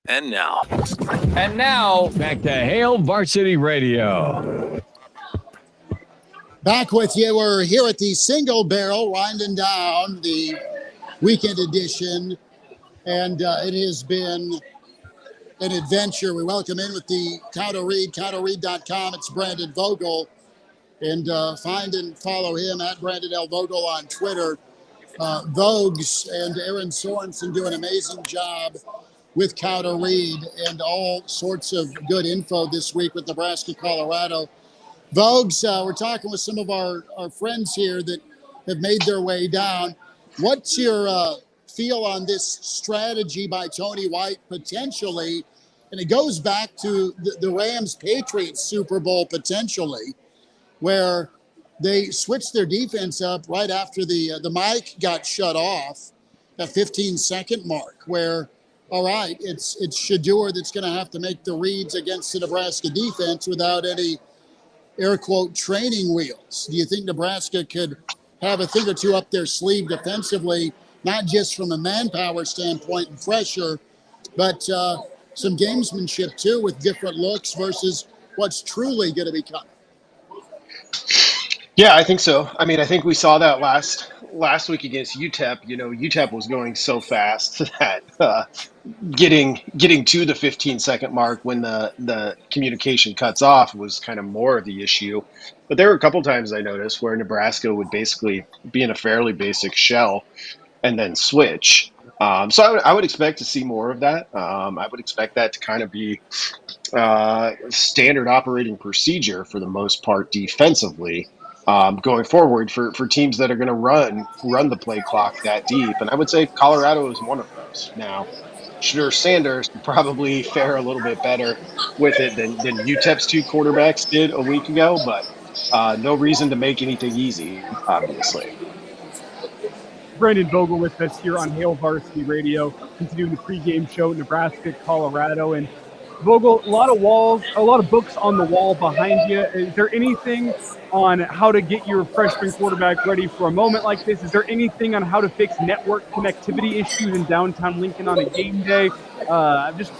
And now, back to Hail Varsity Radio. Back with you. We're here at the Single Barrel, winding down the weekend edition, and it has been an adventure. We welcome in with the Cow Reed, cowtoreed.com. It's Brandon Vogel, and find and follow him at Brandon L. Vogel on Twitter. Vogues and Aaron Sorensen do an amazing job with Cow Reed and all sorts of good info this week with Nebraska-Colorado. Vogues, we're talking with some of our friends here that have made their way down. What's your feel on this strategy by Tony White potentially? And it goes back to the Rams-Patriots Super Bowl potentially, where they switched their defense up right after the mic got shut off, that 15-second mark, where all right, it's Shedeur that's going to have to make the reads against the Nebraska defense without any air quote training wheels. Do you think Nebraska could have a thing or two up their sleeve defensively, not just from a manpower standpoint and pressure, but some gamesmanship too with different looks versus what's truly going to be coming? Yeah, I think so. I mean, I think we saw that last week against UTEP. You know, UTEP was going so fast that getting to the 15-second mark when the communication cuts off was kind of more of the issue. But there were a couple times I noticed where Nebraska would basically be in a fairly basic shell and then switch. So I would expect to see more of that. I would expect that to kind of be standard operating procedure for the most part defensively. Going forward for teams that are going to run the play clock that deep. And I would say Colorado is one of those. Now, Shedeur Sanders probably fare a little bit better with it than UTEP's two quarterbacks did a week ago, but no reason to make anything easy, obviously. Brandon Vogel with us here on Hail Varsity Radio, continuing the pregame show, Nebraska-Colorado. And Vogel, a lot of books on the wall behind you. Is there anything on how to get your freshman quarterback ready for a moment like this? Is there anything on how to fix network connectivity issues in downtown Lincoln on a game day? I'm just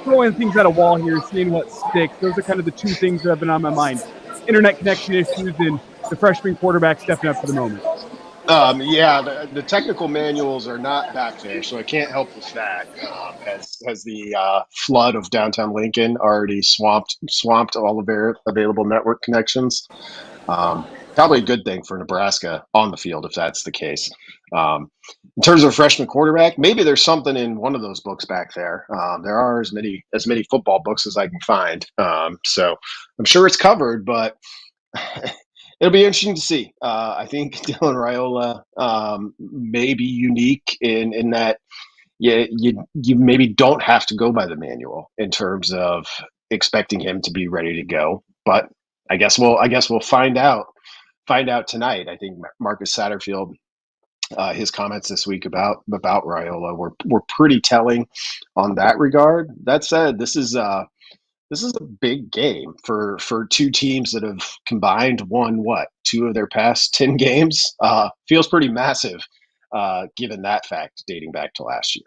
throwing things at a wall here, seeing what sticks. Those are kind of the two things that have been on my mind. Internet connection issues and the freshman quarterback stepping up for the moment. The technical manuals are not back there, so I can't help with that. Has the flood of downtown Lincoln already swamped all of their available network connections? probably a good thing for Nebraska on the field if that's the case. In terms of a freshman quarterback, maybe there's something in one of those books back there. There are as many football books as I can find, so I'm sure it's covered, but it'll be interesting to see. I think Dylan Raiola may be unique in that you maybe don't have to go by the manual in terms of expecting him to be ready to go, but I guess we'll find out tonight. I think Marcus Satterfield, his comments this week about Raiola were pretty telling on that regard. That said, this is a big game for two teams that have combined won 2 of their past 10 games. Feels pretty massive, given that fact dating back to last year.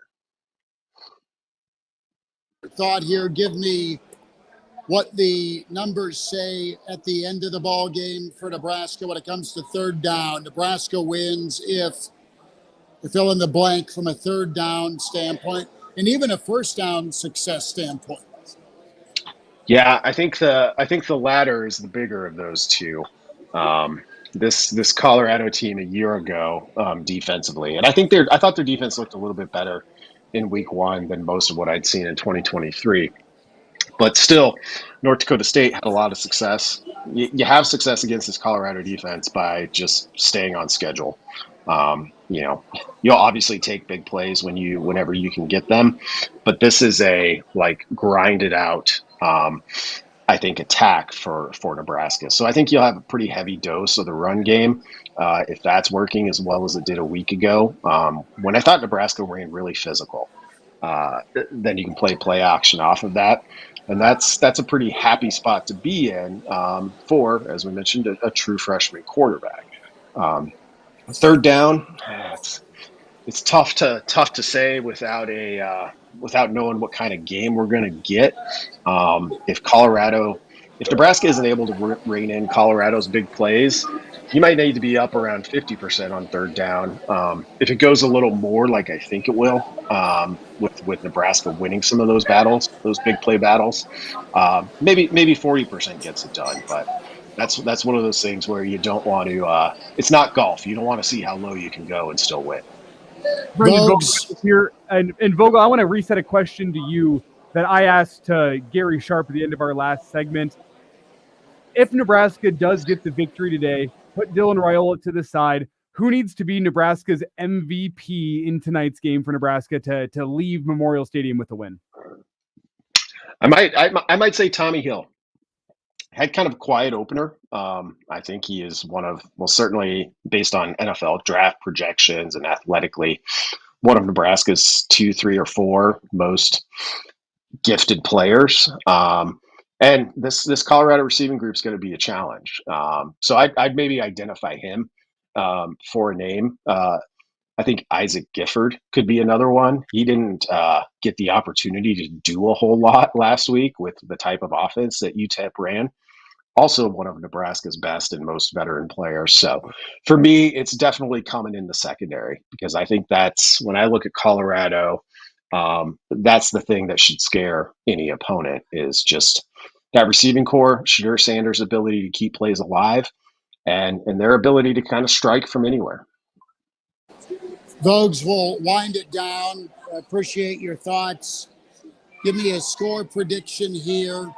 Thought here, give me what the numbers say at the end of the ball game for Nebraska when it comes to third down. Nebraska wins if fill in the blank from a third down standpoint and even a first down success standpoint. Yeah, I think the latter is the bigger of those two. This Colorado team a year ago defensively, and I thought their defense looked a little bit better in week 1 than most of what I'd seen in 2023. But still, North Dakota State had a lot of success. You have success against this Colorado defense by just staying on schedule. You'll obviously take big plays whenever you can get them, but this is a grinded out, I think, attack for Nebraska. So I think you'll have a pretty heavy dose of the run game if that's working as well as it did a week ago. When I thought Nebraska ran really physical, then you can play action off of that. And that's a pretty happy spot to be in for, as we mentioned, a true freshman quarterback. Third down, it's tough to say without knowing what kind of game we're going to get. If Nebraska isn't able to rein in Colorado's big plays, you might need to be up around 50% on third down. If it goes a little more, like I think it will, with Nebraska winning some of those battles, those big play battles, maybe 40% gets it done. But that's one of those things where you don't want to. It's not golf. You don't want to see how low you can go and still win. Vogel here, and Vogel, I want to reset a question to you that I asked to Gary Sharp at the end of our last segment. If Nebraska does get the victory today, put Dylan Raiola to the side, who needs to be Nebraska's MVP in tonight's game for Nebraska to leave Memorial Stadium with a win? I might say Tommy Hill. Had kind of a quiet opener. I think he is certainly based on NFL draft projections and athletically, one of Nebraska's 2, 3, or 4 most gifted players. And this Colorado receiving group is going to be a challenge. So I'd maybe identify him for a name. I think Isaac Gifford could be another one. He didn't get the opportunity to do a whole lot last week with the type of offense that UTEP ran. Also one of Nebraska's best and most veteran players. So for me, it's definitely coming in the secondary because I think that's, when I look at Colorado, that's the thing that should scare any opponent is just that receiving core, Shadur Sanders' ability to keep plays alive and their ability to kind of strike from anywhere. Vogues will wind it down. I appreciate your thoughts. Give me a score prediction here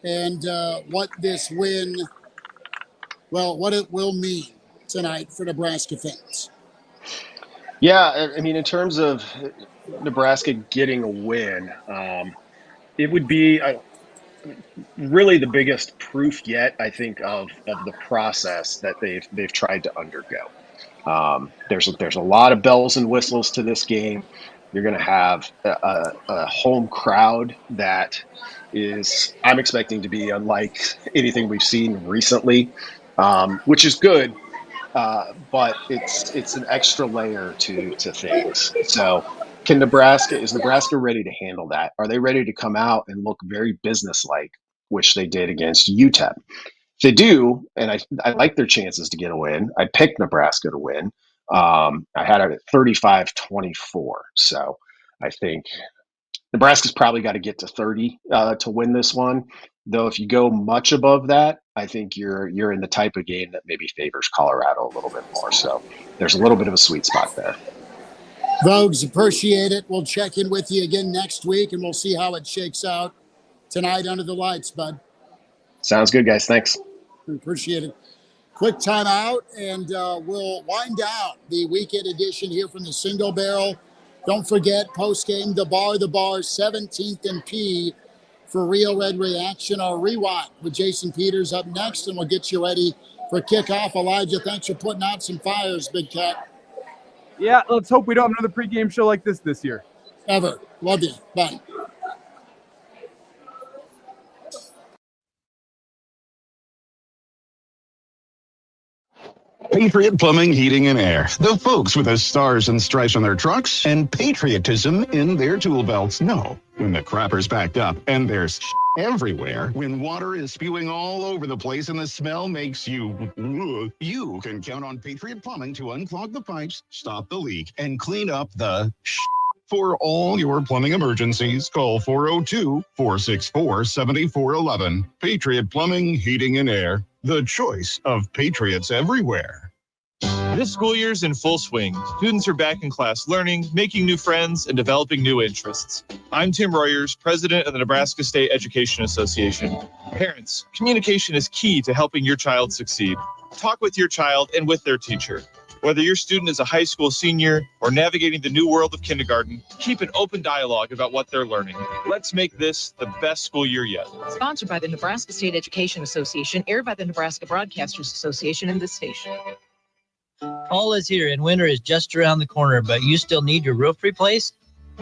and what this win, what it will mean tonight for Nebraska fans. Yeah, I mean, in terms of Nebraska getting a win, it would be really the biggest proof yet, I think, of the process that they've tried to undergo. There's a lot of bells and whistles to this game. You're going to have a home crowd that is, I'm expecting to be unlike anything we've seen recently, which is good. But it's an extra layer to things. So is Nebraska ready to handle that? Are they ready to come out and look very businesslike, which they did against UTEP? If they do, and I like their chances to get a win, I picked Nebraska to win. I had it at 35-24. So I think Nebraska's probably got to get to 30 to win this one. Though if you go much above that, I think you're in the type of game that maybe favors Colorado a little bit more. So there's a little bit of a sweet spot there. Vogues, appreciate it. We'll check in with you again next week, and we'll see how it shakes out tonight under the lights, bud. Sounds good, guys. Thanks. Appreciate it. Quick timeout, and we'll wind down the weekend edition here from the Single Barrel. Don't forget, post-game, the bar, 17th and P for Real Red Reaction or Rewind with Jason Peters up next, and we'll get you ready for kickoff. Elijah, thanks for putting out some fires, Big Cat. Yeah, let's hope we don't have another pregame show like this year. Ever. Love you. Bye. Patriot Plumbing, Heating, and Air. The folks with the stars and stripes on their trucks and patriotism in their tool belts. No, when the crapper's backed up and there's everywhere, when water is spewing all over the place and the smell makes you can count on Patriot Plumbing to unclog the pipes, stop the leak, and clean up the For all your plumbing emergencies, call 402-464-7411. Patriot Plumbing, Heating, and Air. The choice of patriots everywhere. This school year's in full swing. Students are back in class learning, making new friends, and developing new interests. I'm Tim Royers, president of the Nebraska State Education Association. Parents, communication is key to helping your child succeed. Talk with your child and with their teacher. Whether your student is a high school senior or navigating the new world of kindergarten, keep an open dialogue about what they're learning. Let's make this the best school year yet. Sponsored by the Nebraska State Education Association, aired by the Nebraska Broadcasters Association and this station. Fall is here and winter is just around the corner, but you still need your roof replaced?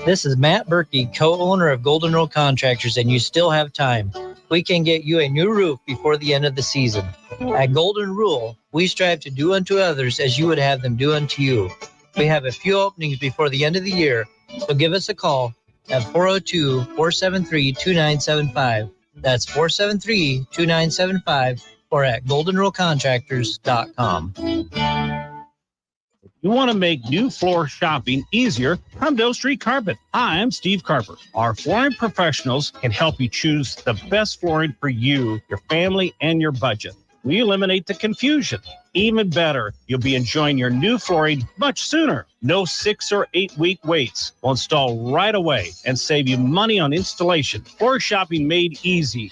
This is Matt Berkey, co-owner of Golden Rule Contractors, and you still have time. We can get you a new roof before the end of the season. At Golden Rule, we strive to do unto others as you would have them do unto you. We have a few openings before the end of the year, so give us a call at 402-473-2975. That's 473-2975 or at goldenrulecontractors.com. You want to make new floor shopping easier? Come to O Street Carpet. I'm Steve Carper. Our flooring professionals can help you choose the best flooring for you, your family, and your budget. We eliminate the confusion. Even better, you'll be enjoying your new flooring much sooner. No 6 or 8 week waits. We'll install right away and save you money on installation. Floor shopping made easy.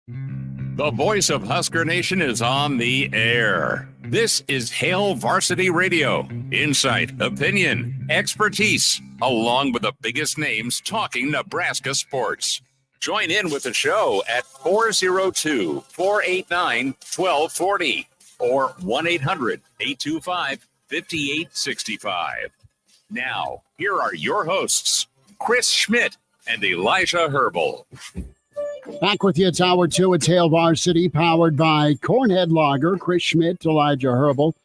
The voice of Husker Nation is on the air. This is Hail Varsity Radio. Insight, opinion, expertise, along with the biggest names talking Nebraska sports. Join in with the show at 402-489-1240 or 1-800-825-5865. Now, here are your hosts, Chris Schmidt and Elijah Herbal. Back with you. It's Hour 2. It's Hail Varsity, powered by Cornhead Lager, Chris Schmidt, Elijah Herbal.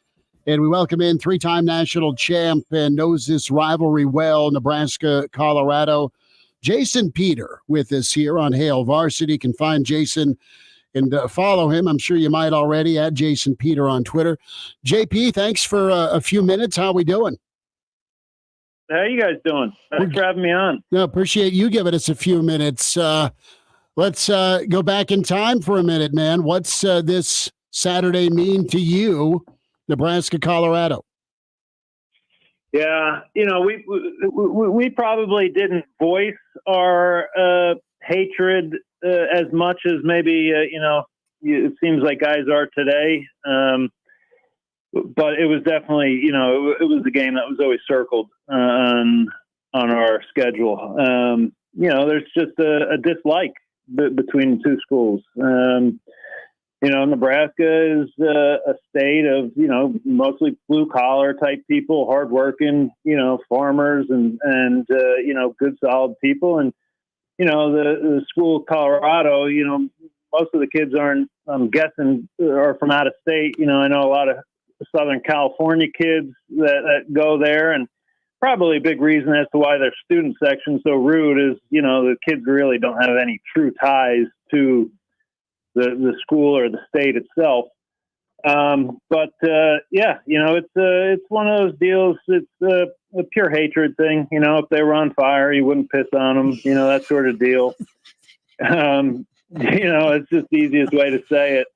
And we welcome in three-time national champ and knows this rivalry well, Nebraska-Colorado, Jason Peter, with us here on Hail Varsity. You can find Jason and follow him. I'm sure you might already at Jason Peter on Twitter. JP, thanks for a few minutes. How we doing? How you guys doing? Thanks for having me on. No, appreciate you giving us a few minutes. Let's go back in time for a minute, man. What's this Saturday mean to you, Nebraska-Colorado? Yeah, you know, we probably didn't voice our hatred as much as maybe it seems like guys are today. But it was definitely, it was a game that was always circled on our schedule. There's just a dislike between the two schools. Nebraska is a state of, mostly blue collar type people, hardworking, farmers and good solid people. And, the school of Colorado, most of the kids aren't, I'm guessing, are from out of state. I know a lot of Southern California kids that go there, and probably a big reason as to why their student section's so rude is, the kids really don't have any true ties to the school or the state itself. It's one of those deals. It's a pure hatred thing. If they were on fire, you wouldn't piss on them, that sort of deal. It's just the easiest way to say it.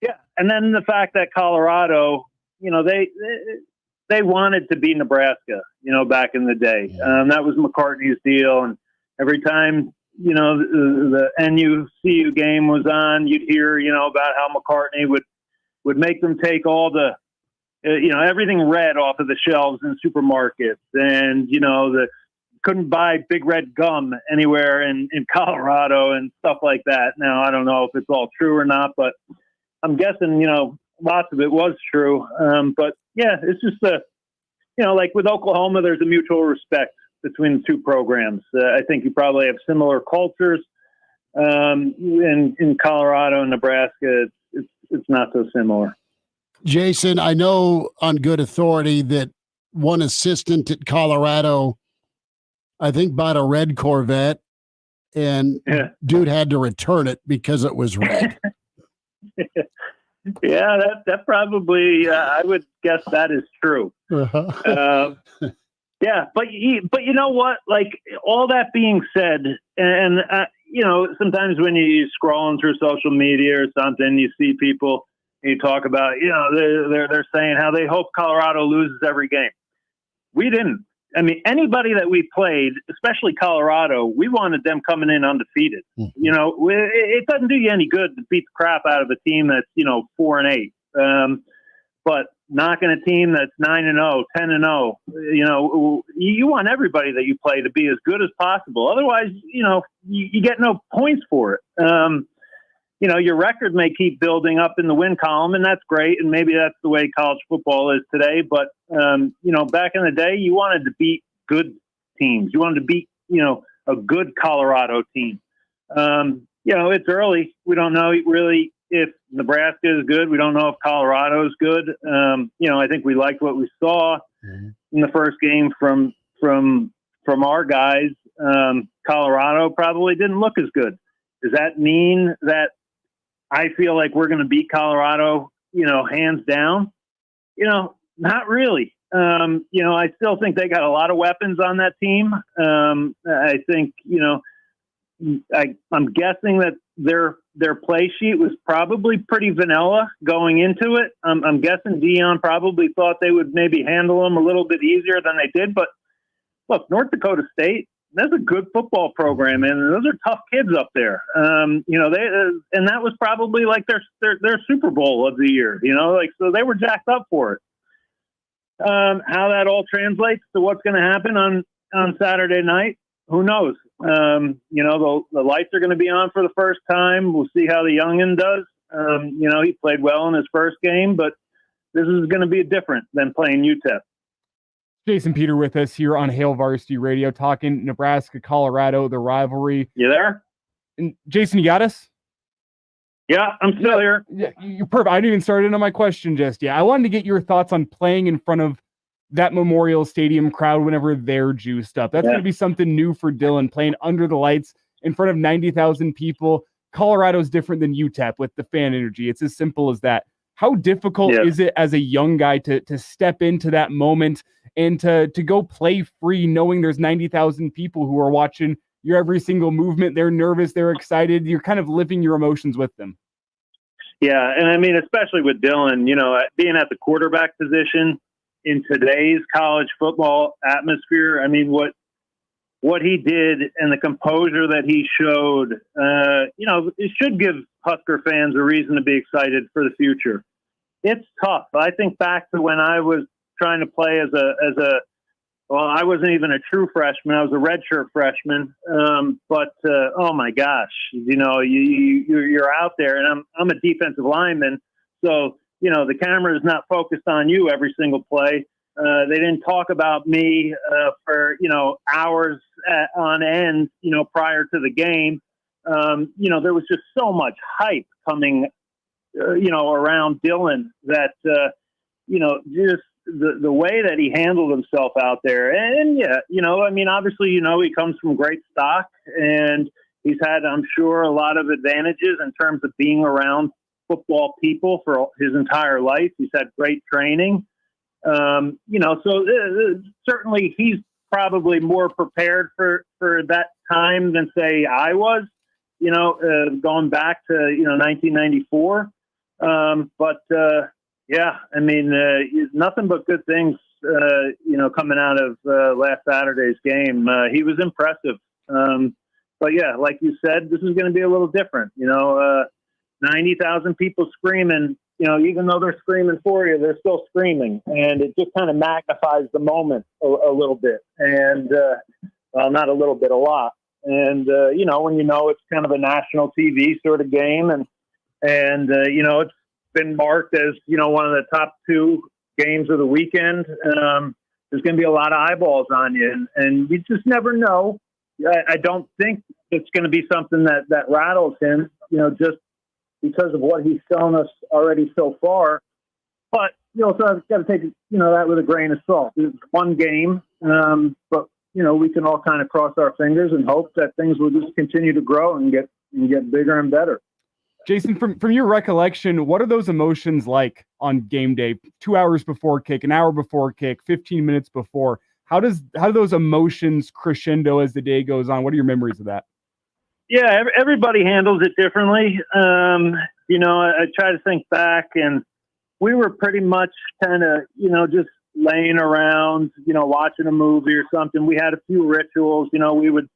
Yeah. And then the fact that Colorado, they wanted to be Nebraska, back in the day. That was McCartney's deal. And every time, the NU-CU game was on, you'd hear, about how McCartney would make them take all the, everything red off of the shelves in supermarkets. And, couldn't buy Big Red gum anywhere in Colorado and stuff like that. Now, I don't know if it's all true or not, but I'm guessing, lots of it was true. But yeah, it's just like with Oklahoma, there's a mutual respect between the two programs. I think you probably have similar cultures. In Colorado and Nebraska, it's not so similar. Jason, I know on good authority that one assistant at Colorado, I think, bought a red Corvette, and dude had to return it because it was red. Yeah, that probably, I would guess that is true. Yeah, but you know what? Like, all that being said, and sometimes when you're scrolling through social media or something, you see people, and you talk about, they're saying how they hope Colorado loses every game. We didn't. I mean, anybody that we played, especially Colorado, we wanted them coming in undefeated. It doesn't do you any good to beat the crap out of a team that's 4-8. But knocking a team that's 9-0, 10-0, you want everybody that you play to be as good as possible. Otherwise, you get no points for it. Your record may keep building up in the win column, and that's great. And maybe that's the way college football is today. But, back in the day, you wanted to beat good teams. You wanted to beat, a good Colorado team. It's early. We don't know really if Nebraska is good. We don't know if Colorado is good. I think we liked what we saw in the first game from our guys. Colorado probably didn't look as good. Does that mean that I feel like we're going to beat Colorado, hands down? Not really. I still think they got a lot of weapons on that team. I think, I'm guessing that their play sheet was probably pretty vanilla going into it. I'm guessing Dion probably thought they would maybe handle them a little bit easier than they did. But look, North Dakota State, that's a good football program, and those are tough kids up there. And that was probably like their Super Bowl of the year. So they were jacked up for it. How that all translates to what's going to happen on Saturday night, who knows? The lights are going to be on for the first time. We'll see how the youngin does. He played well in his first game, but this is going to be different than playing UTEP. Jason Peter with us here on Hail Varsity Radio, talking Nebraska-Colorado, the rivalry. You there? And Jason, you got us? Yeah, I'm still here. Yeah, you're perfect. I didn't even start in on my question just yet. I wanted to get your thoughts on playing in front of that Memorial Stadium crowd whenever they're juiced up. That's going to be something new for Dylan, playing under the lights in front of 90,000 people. Colorado's different than UTEP with the fan energy. It's as simple as that. How difficult is it as a young guy to step into that moment and to go play free, knowing there's 90,000 people who are watching your every single movement? They're nervous, they're excited. You're kind of living your emotions with them. Yeah, and I mean, especially with Dylan, being at the quarterback position in today's college football atmosphere, I mean, what he did and the composure that he showed, it should give Husker fans a reason to be excited for the future. It's tough. I think back to when I was trying to play I wasn't even a true freshman. I was a redshirt freshman. But oh my gosh, you're out there, and I'm a defensive lineman. So, the camera is not focused on you every single play. They didn't talk about me for, hours on end, prior to the game. There was just so much hype coming, around Dylan that, just the way that he handled himself out there. And obviously, he comes from great stock, and he's had, I'm sure, a lot of advantages in terms of being around football people for his entire life. He's had great training. So certainly he's probably more prepared for that time than, say, I was. going back to 1994. Yeah, I mean, nothing but good things, coming out of last Saturday's game. He was impressive. But yeah, like you said, this is going to be a little different. 90,000 people screaming. Even though they're screaming for you, they're still screaming, and it just kind of magnifies the moment a little bit. And well, not a little bit, a lot. And when it's kind of a national TV sort of game, and it's been marked as one of the top 2 games of the weekend. There's going to be a lot of eyeballs on you, and you just never know. I don't think it's going to be something that rattles him, just because of what he's shown us already so far. But you also have got to take that with a grain of salt. It's one game, but we can all kind of cross our fingers and hope that things will just continue to grow and get bigger and better. Jason, from your recollection, what are those emotions like on game day? 2 hours before kick, an hour before kick, 15 minutes before. How do those emotions crescendo as the day goes on? What are your memories of that? Yeah, everybody handles it differently. I try to think back, and we were pretty much kind of, just laying around, watching a movie or something. We had a few rituals. The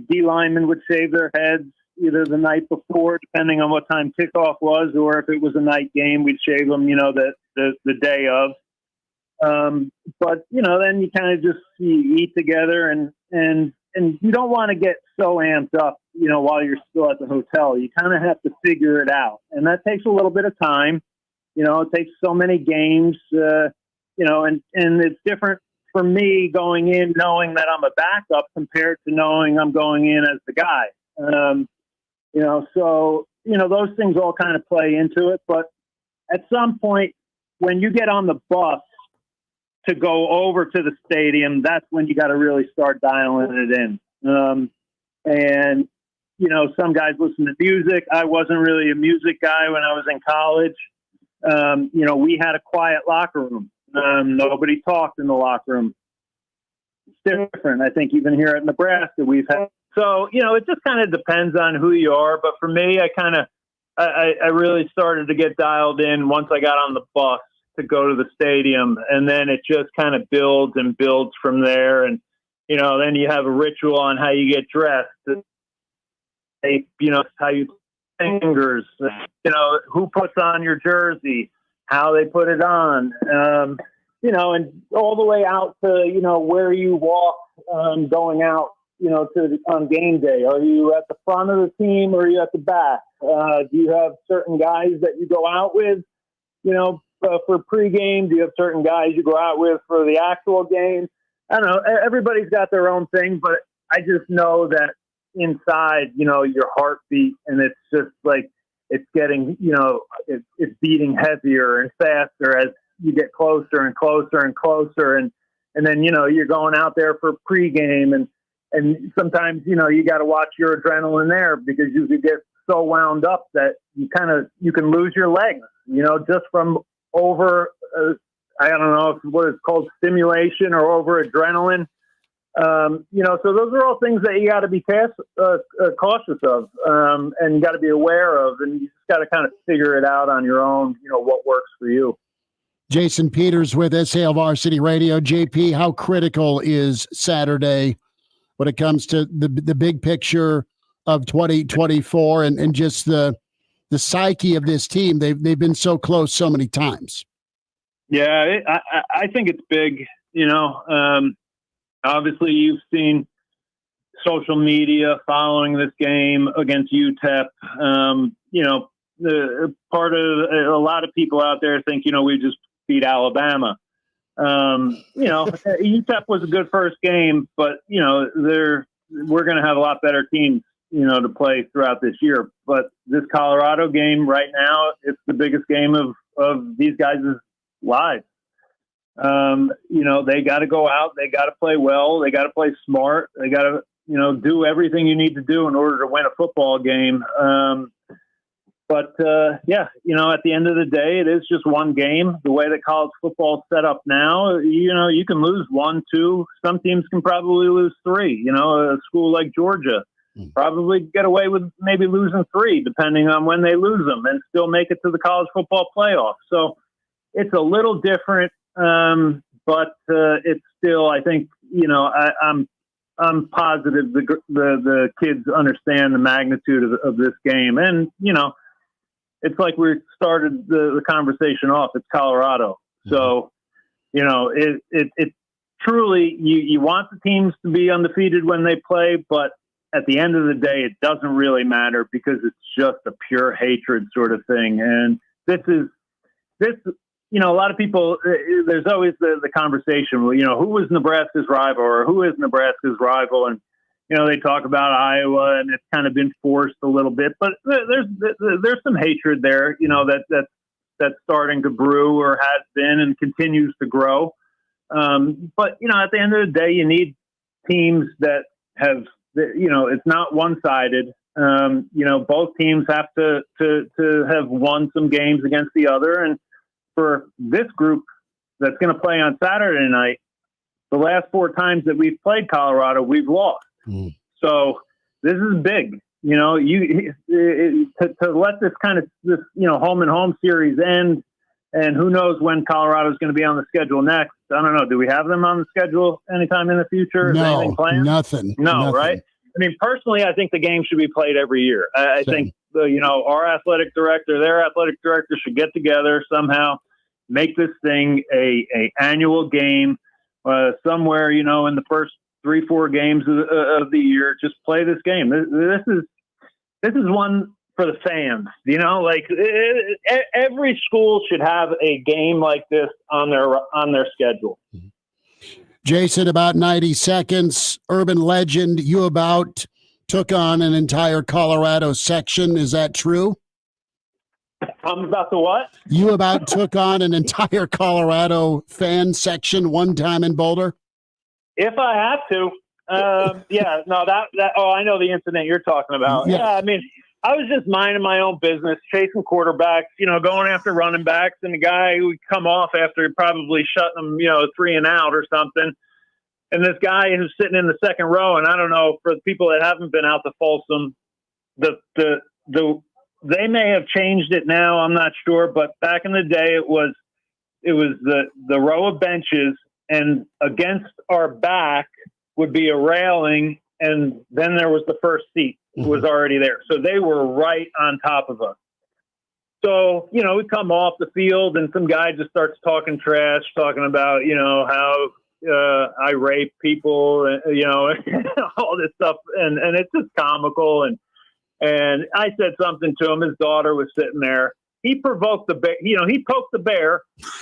D linemen would shave their heads either the night before, depending on what time kickoff was, or if it was a night game, we'd shave them, the day of. But then you kind of just eat together, and you don't want to get so amped up, while you're still at the hotel. You kind of have to figure it out, and that takes a little bit of time. It takes so many games, and it's different for me going in knowing that I'm a backup compared to knowing I'm going in as the guy. So those things all kind of play into it. But at some point, when you get on the bus to go over to the stadium, that's when you got to really start dialing it in. And some guys listen to music. I wasn't really a music guy when I was in college. We had a quiet locker room. Nobody talked in the locker room. It's different. I think even here at Nebraska, we've had. So, it just kind of depends on who you are. But for me, I really started to get dialed in once I got on the bus to go to the stadium. And then it just kind of builds and builds from there. And, then you have a ritual on how you get dressed. How you fingers, who puts on your jersey, how they put it on, and all the way out to, where you walk, going out, on game day. Are you at the front of the team or are you at the back? Do you have certain guys that you go out with, for pregame? Do you have certain guys you go out with for the actual game? I don't know. Everybody's got their own thing, but I just know that inside, your heartbeat, and it's just like, it's getting, it's beating heavier and faster as you get closer and closer and closer. And then, you're going out there for pregame, and sometimes, you got to watch your adrenaline there, because you could get so wound up that you can lose your legs, just from over, I don't know what it's called, stimulation or over adrenaline. So those are all things that you got to be cautious of, and you got to be aware of, and you just got to kind of figure it out on your own, what works for you. Jason Peters with SAL Varsity Radio. JP, how critical is Saturday when it comes to the big picture of 2024 and just the psyche of this team? They've been so close so many times. Yeah, I think it's big. Obviously, you've seen social media following this game against UTEP. The part of a lot of people out there think, we just beat Alabama. UTEP was a good first game, but, we're going to have a lot better teams, to play throughout this year. But this Colorado game right now, it's the biggest game of these guys' lives. They got to go out, they got to play well, they got to play smart, they got to, do everything you need to do in order to win a football game. But at the end of the day, it is just one game. The way that college football is set up now, you can lose 1, 2. Some teams can probably lose 3. A school like Georgia, probably get away with maybe losing 3, depending on when they lose them, and still make it to the college football playoff. So it's a little different, but it's still, I think, I'm positive the kids understand the magnitude of this game. And, it's like we started the conversation off. It's Colorado. So, it truly, you want the teams to be undefeated when they play, but at the end of the day, it doesn't really matter because it's just a pure hatred sort of thing. And this, a lot of people, there's always the conversation, well, who was Nebraska's rival or who is Nebraska's rival? And, they talk about Iowa, and it's kind of been forced a little bit, but there's some hatred there, that's starting to brew or has been and continues to grow. But, at the end of the day, you need teams that have, it's not one-sided. Both teams have to have won some games against the other. And for this group that's going to play on Saturday night, the last 4 times that we've played Colorado, we've lost. So this is big, to let this kind of home and home series end. And who knows when Colorado's going to be on the schedule next? I don't know. Do we have them on the schedule anytime in the future? Is anything planned? Nothing. No, nothing. Right? I mean, personally, I think the game should be played every year. I think, our athletic director, their athletic director should get together somehow, make this thing a annual game somewhere, in the first 3-4 games of the year. Just play this game. This is one for the fans, every school should have a game like this on their schedule. Jason, about 90 seconds. Urban legend, you about took on an entire Colorado section. Is that true? I'm about to what? You about took on an entire Colorado fan section one time in Boulder? If I have to. I know the incident you're talking about. Yeah. I mean, I was just minding my own business, chasing quarterbacks, going after running backs, and the guy would come off after probably shutting them, 3 and out or something. And this guy who's sitting in the second row, and I don't know, for the people that haven't been out to Folsom, they may have changed it now, I'm not sure, but back in the day it was the row of benches, and against our back would be a railing, and then there was the first seat was already there. So they were right on top of us. So, we come off the field and some guy just starts talking trash, talking about, how I rape people, all this stuff. And it's just comical. And I said something to him. His daughter was sitting there. He provoked the bear, he poked the bear.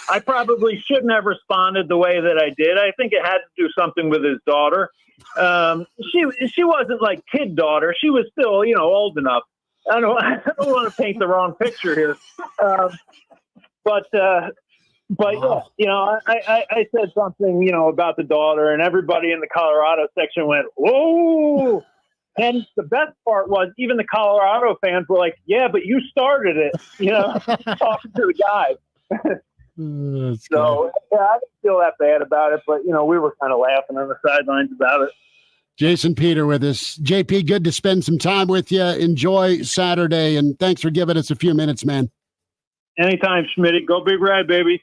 I probably shouldn't have responded the way that I did. I think it had to do something with his daughter. She wasn't like kid daughter. She was still, old enough. I don't want to paint the wrong picture here. But I said something, about the daughter, and everybody in the Colorado section went, whoa. And the best part was even the Colorado fans were like, yeah, but you started it, talking to the guy. So I didn't feel that bad about it, but, we were kind of laughing on the sidelines about it. Jason Peter with us. JP, good to spend some time with you. Enjoy Saturday, and thanks for giving us a few minutes, man. Anytime, Schmitty. Go Big Red, baby.